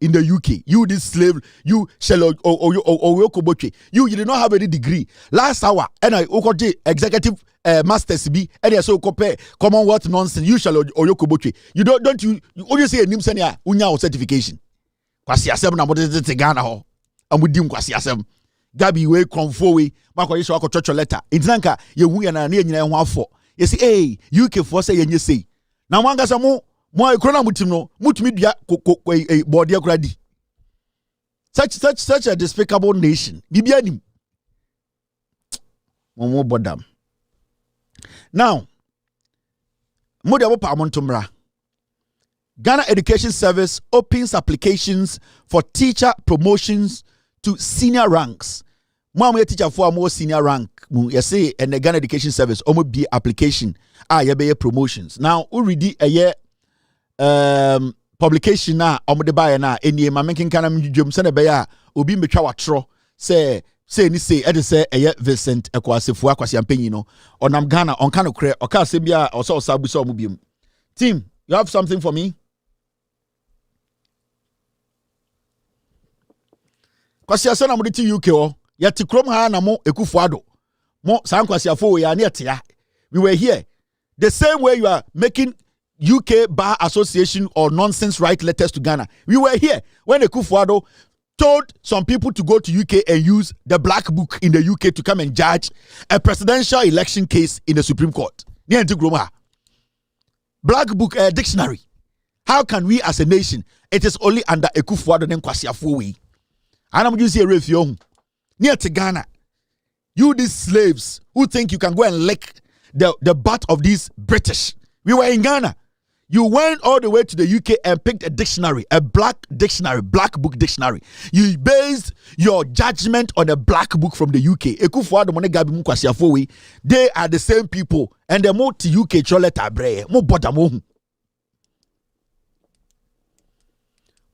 Speaker 1: in the UK. You this slave, you shall you did not have any degree. Last hour, and I got executive masters be and so compare Commonwealth nonsense. You shall oyokoboche. You don't you only say a name senia unya certification. Kwasi asem na modete te Ghana ho. Amudim kwasi asem. Gabi we konfo we makwa yeso akotcho letter. Intinanka ye hu ya na nyina ho afọ. You see, hey, UK for say yenye say. Na mwanga sa mo ekrona mutim no mutumi dua body akradi. Such a despicable nation. Bibia nim. Mo bodam. Now, mo de pa amontomra. Ghana Education Service opens applications for teacher promotions to senior ranks. Mo teacher for more senior rank. You say and the Ghana Education Service almost be application. Ye promotions. Now we read a year publication na the buy na any ma making kana mjum send be ya obi metwa watro say ni say e say Vincent Ekwasefo akwasi ampanyi no onam Ghana on kan okre oka se bia oso osabu so omubium team You have something for me? Kwasi asa na mo ti UK o. Ya ti krom ha na mo ekufuado. Mo san kwasi afo ya na etia. We were here. The same way you are making UK Bar Association or nonsense write letters to Ghana. We were here when Ekufuado told some people to go to UK and use the black book in the UK to come and judge a presidential election case in the Supreme Court. Black book dictionary. How can we as a nation? It is only under Ekufuado and Kwasi Afo. And I'm using a review near to Ghana. You these slaves who think you can go and lick the butt of these British. We were in Ghana. You went all the way to the UK and picked a dictionary, a black dictionary, black book dictionary. You based your judgment on a black book from the UK. They are the same people, and they moved to UK.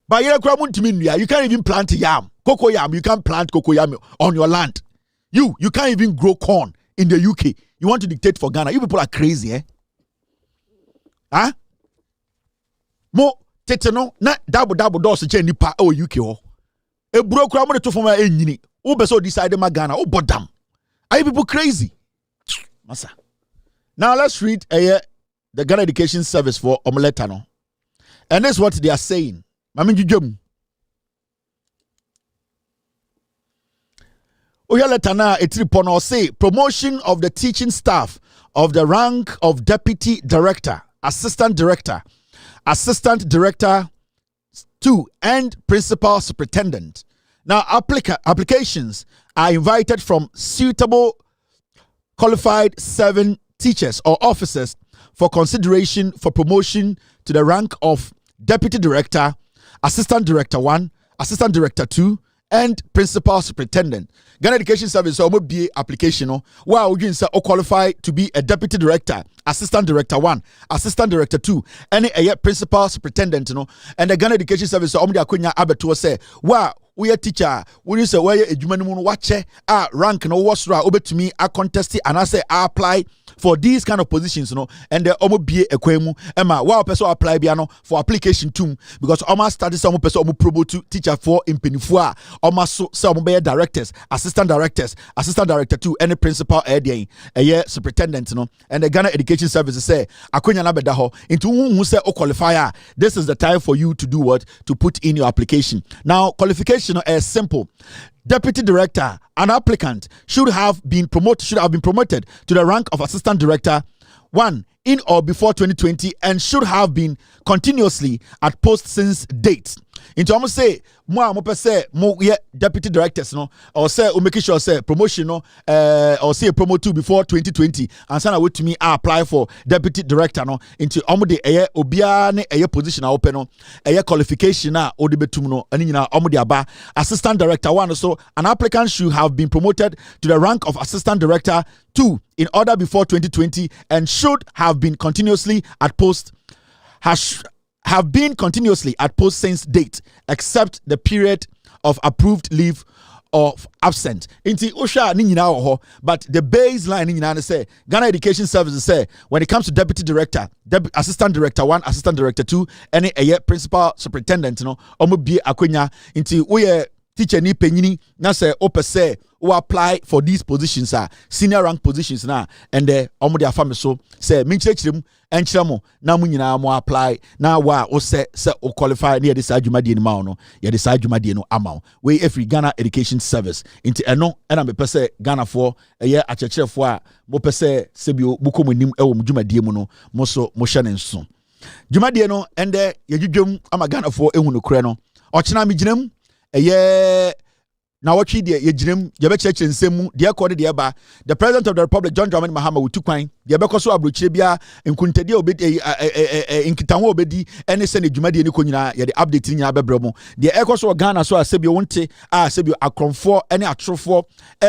Speaker 1: But you can't even plant yam, cocoa yam. You can't plant cocoa yam on your land. You can't even grow corn in the UK. You want to dictate for Ghana? You people are crazy, eh? Huh? Mo teteno na double doors che nipa o UK ho. E bro kura mo to form enyini. Wo be so decide ma Ghana. O bodam. Are you people crazy? Massa. Now let's read the Ghana Education Service for Omeleta no. And this is what they are saying. Mami jujum. Oya letter na etripon or say promotion of the teaching staff of the rank of deputy director, assistant director 2, and principal superintendent. Now, applications are invited from suitable qualified 7 teachers or officers for consideration for promotion to the rank of deputy director, assistant director 1, assistant director 2, and principal superintendent. Ghana Education Service or be application no wow you say qualify to be a deputy director, assistant director 1, assistant director 2, and a principal superintendent no, and the Ghana Education Service or akonya abeto say wow we a teacher we say where adwuma mu no wache rank no wasra obetumi a contest and I say I apply for these kind of positions no, and the bie ekwemu ema wow person apply bia no for application too, because almost started some person promote to teacher for impenifu a almost so some be directors, assistant director 2, and the principal superintendent no, and the Ghana Education Service say akonya na beda ho into who say o qualifier. This is the time for you to do what? To put in your application. Now qualification is simple. Deputy director, an applicant should have been promoted to the rank of assistant director 1 in or before 2020 and should have been continuously at post since date. Into almost say mo say mo deputy directors no, or say o make sure say promotion no or say promote to before 2020 and sana wait to me apply for deputy director no into omo de obia ne position a open no qualification a odi betum no ani nyina omo de aba. Assistant director 1 so an applicant should have been promoted to the rank of assistant director 2 in order before 2020 and should have been continuously at post since date, except the period of approved leave of absent. Inti Osha ni nyina ho, but the baseline ni nyina say Ghana Education Services say when it comes to deputy director, assistant director 1, assistant director 2, and a principal superintendent no, omo bie akonya inti we teacher ni penyini na say opese who apply for these positions senior rank positions na, and omo de afame so say minchirem enchiremo na mu nyina mo apply na wa o say o qualify near this adwumadie ni ma no ye this adwumadie no ama we every Ghana Education Service into eno na me pese Ghana for eye achechirefo a mo pese sebio bukomunim ewo dwumadie mu no mo so mo hye ne nso dwumadie no ende ye dwudwom ama Ghana for ehunu kure no ochina me ginam eye na watchi de yejinem ye be church nsemu de akode de ba the president of the republic John Dramani Mahama wutukwan de be koso abrochire bia nkuntade obedi nkitanwo obedi ene se ne dwumade ni konyina ye de update ni nya bebremo de ekoso Ghana so asebio wonte asebio akronfo ene atrofo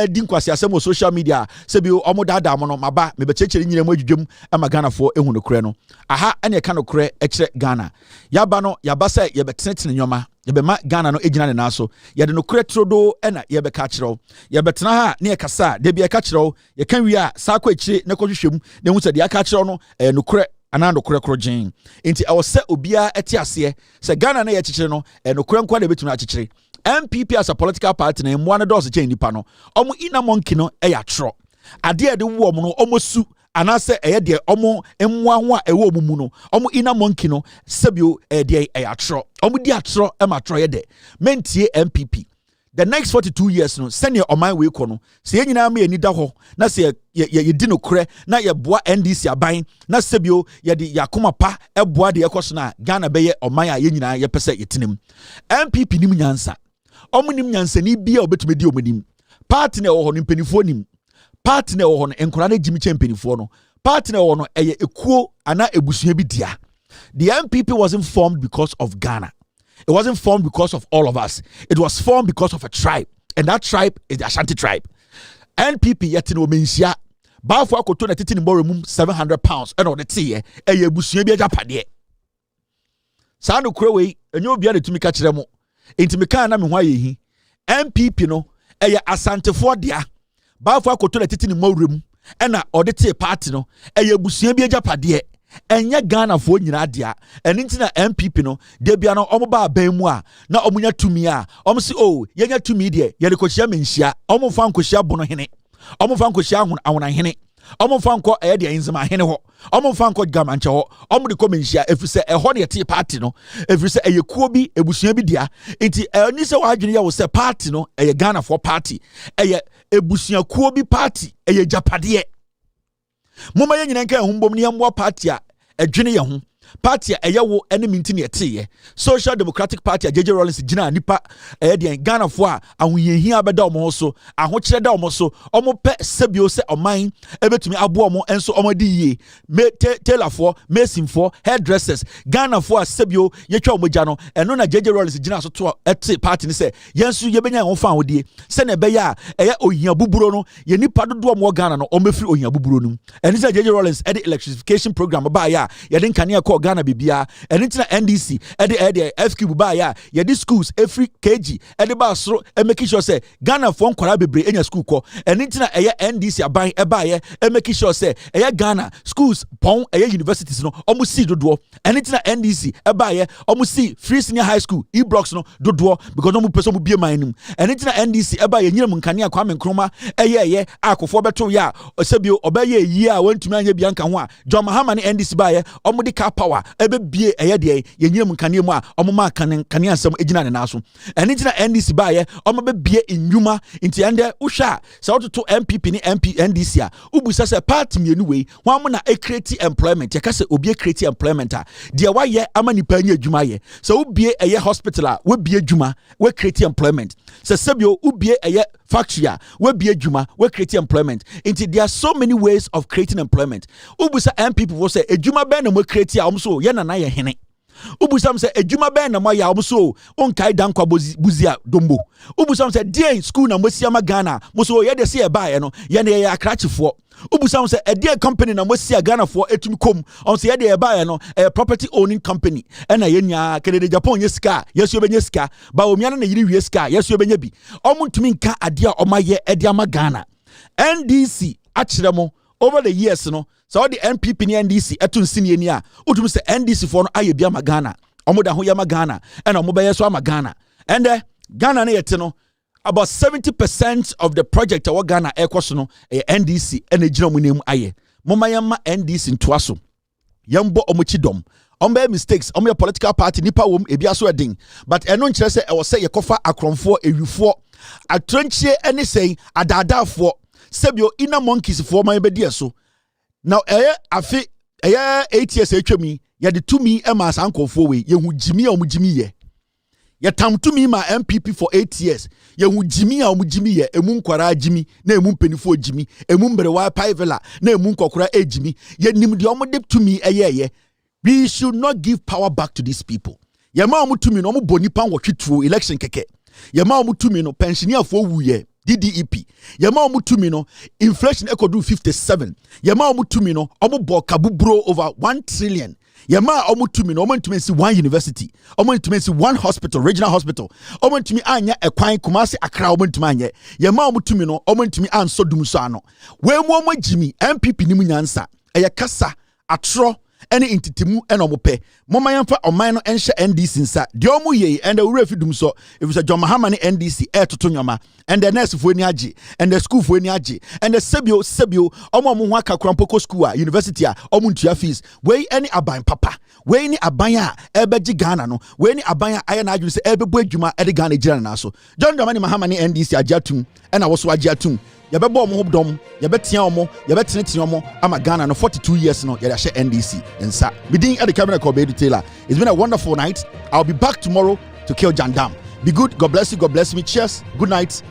Speaker 1: di nkwase asemo social media sebio omodada mo no maba me be chechere nyina mu adwudwum ama Ghana fo ehunu kure no aha ene ka no kure ekire Ghana yaba no yaba se ye betenetene nyoma yebema Ghana no ejina ne naso yede no kure trodo ena yebeka kyerɛw yebetena ha ne yekasa de bia ka kyerɛw ye kan wi a sa kwa ekire ne kohwehwem ne hu se de aka kyerɛw no no kure ana no kure gen enti e wo se obia ete ase se Ghana na ye chichire no e no kure nkwa na betumi achichire NPP as a political party na mwa na dose chen nipa no omo ina monkey no e ya tro ade e de wo omo no omo su anase eye de omo mwa ho a ewo omumu no omo ina monkey no sebio e de e ya tro omo di atro e ma tro ye de mentie NPP the next 42 years no senior oman we ko no se ye nyina ma ye nida ho na se ye di no kure na ye boa NDC aban na sebio ye de yakoma pa e boa de yekoso na Ghana be ye oman a ye nyina ye pese ye tinim NPP nim nyansa omunim nyansani bia obetumi di omunim party na wo ho no mpanifo nim party na wo ho no enkora na jimi champianifo no party na wo no eye ekuo ana ebusua bi dia the NPP wasn't formed because of Ghana. It wasn't formed because of all of us. It was formed because of a tribe, and that tribe is the Ashanti tribe. NPP yet no mensia bafo akoto na titi ni more mum £700 and on the tea eye ebusua bi ajapade sa no kure we enyo bia na tumi ka kire mo enti me kan na me ho ayehi NPP no eye asantefo dia bafo akoto na titi ni more mum na odete party no eye ebusua bi ajapade enye Ghana fo nyina dia eni ntina NPP no de bia no omo ba ban mu a na omunya tumi a omo si oh yenya tumi de ye de kochia menhia omo fa nkochia bono hene omo fa nkochia awona hene omo fa nko eye de enzema hene ho omo fa nko gamanche ho omo de ko menhia efise eho ne te party no efise eye kuo bi ebusua bi dia enti eni se wa adwene ye wo se party no eye Ghana for party eye ebusua kuo bi party eye japade moma ye nyina nka ehumbom ne yamwa party a edwene ye ho party a eyewo ene minti ne eteye Social Democratic Party a JJ Rawlings gina nipa de Ghana fo a ahoyehia abeda omo so ahokyere da omo so omo pe sebio se oman ebetumi abo omo enso omo di yie me tailor fo mason fo hairdressers Ghana fo a sebio yetwa omo gya no eno na JJ Rawlings gina so to ete party ne se yensu yebenya ho fa wodie se na be ya eye ohia buburo no ye nipa dodo omo Ghana no omefiri ohia buburo no eni se JJ Rawlings e de electrification program ba ya ye de nkane ko Ghana bibia eni tina NDC e FQ ba ya ye di schools every kg e de ba soro e make sure say Ghana for nkwara bebre enya school ko eni tina eye NDC aban e ba ye e make sure say eye Ghana schools pon eye universities no omo si dodo eni tina NDC e ba ye omo si free senior high school e-blocks no dodo because omo person mo bie man nim eni tina NDC e ba ye nyina nkane akwa menkroma eye akofo beto ya osebio obaye yi a wantumi anya bia nka ho a John Mahama ne NDC ba ye omo di car power ebe bie eye de ye nyina nkane mu a omo ma kane asem ejina ne naso eni tina NDC ba ye omo be bie enwuma nti ende uhwa sa ototo MPP ni NDC a ubusa se party mienu wei ho am na e create employment ye ka se obi create employment a de wa ye ama nipa nya adwuma ye se ubie eye hospital a we bie adwuma we create employment se sebio ubie eye factory a we bie adwuma we create employment nti there are so many ways of creating employment ubusa MPP wo se adwuma ben na mo create a so ye na ye hene ubusam se adwuma ben na mo ya so onkai dan kwa buzia dombo ubusam se die school na mo siama Ghana mo so ye de se e baaye no ye na ye akrachefo ubusam se e die company na mo sia Ghana fo etumi kom on se ye de e baaye no a property owning company e na ye nya Canada Japan ye sika yesu benye sika ba omia na yiri wie sika yesu benye bi omuntumi nka ade a omaye e de ama Ghana NDC achiremo over the years no so the NPP ni NDC etun sini ni a utum se NDC for no aye bia ma Ghana omo da ho ya ma Ghana and omo be yeso ama Ghana and Ghana na yete no about 70% of the project our Ghana ekoso no NDC and ejina mu nem aye moma yamma NDC ntoaso yambo omo chidom omo mistakes omo political party nipa wom ebia so edin but eno nkire se e wo se yekofa akromfo ewifo atrenchie ene sei adadafo sebio ina monkeys for my bedi so now afi 8 years atwami ye de to me e ma sankofo we ye hu jimi a omujimi ye ye tam to me ma MPP for 8 years ye hu jimi a omujimi ye emu nkwara jimi na emu mpenifo jimi emu mbrewa paivela na emu nkokora ejimi ye nim de omode to me ye we should not give power back to these people ye ma omutumi no omuboni pan wotwetro election keke ye ma omutumi no pensioner fo wuye DDEP yema omutumi no inflation ekodu 57 yema omutumi no omobo kabubro over 1 trillion yema omutumi no omutumi si one university omutumi si one hospital regional hospital omutumi anya ekwan Kumasi Accra omutumi anya yema omutumi no omutumi anso dumso ano we mu omagimi MPP ni munyansa eye kasa atro ɛne intitimu ɛna ɔmo pɛ moma yɛmfa ɔman no ɛnhyɛ NDC nsa deɛ ɔmo yɛ and the wura fidum so if John Mahama ne NDC ɛtoto nyoma and the nurse fo ni agye and the school fo ni agye and the sebio ɔmo ho aka krampoko school a university a ɔmo ntua fees wei ɛne aban papa wei ni aban a ɛbɛgye Ghana no wei ni aban a ayɛ na adwene sɛ ɛbɛbɔ adwuma ɛde Ghana gyina na so John Dramani Mahama ne NDC agye atum ɛna wɔso agye atum yɛbɛbɔ ɔmo ho dɔm yɛbɛtia ɔmo yɛbɛtenetene ɔmo ama Ghana no 42 years no yɛde ahyɛ NDC nsa medin at the cabinet Kobe Taylor. It's been a wonderful night. I'll be back tomorrow to kill Jandam. Be good. God bless you. God bless me. Cheers. Good night.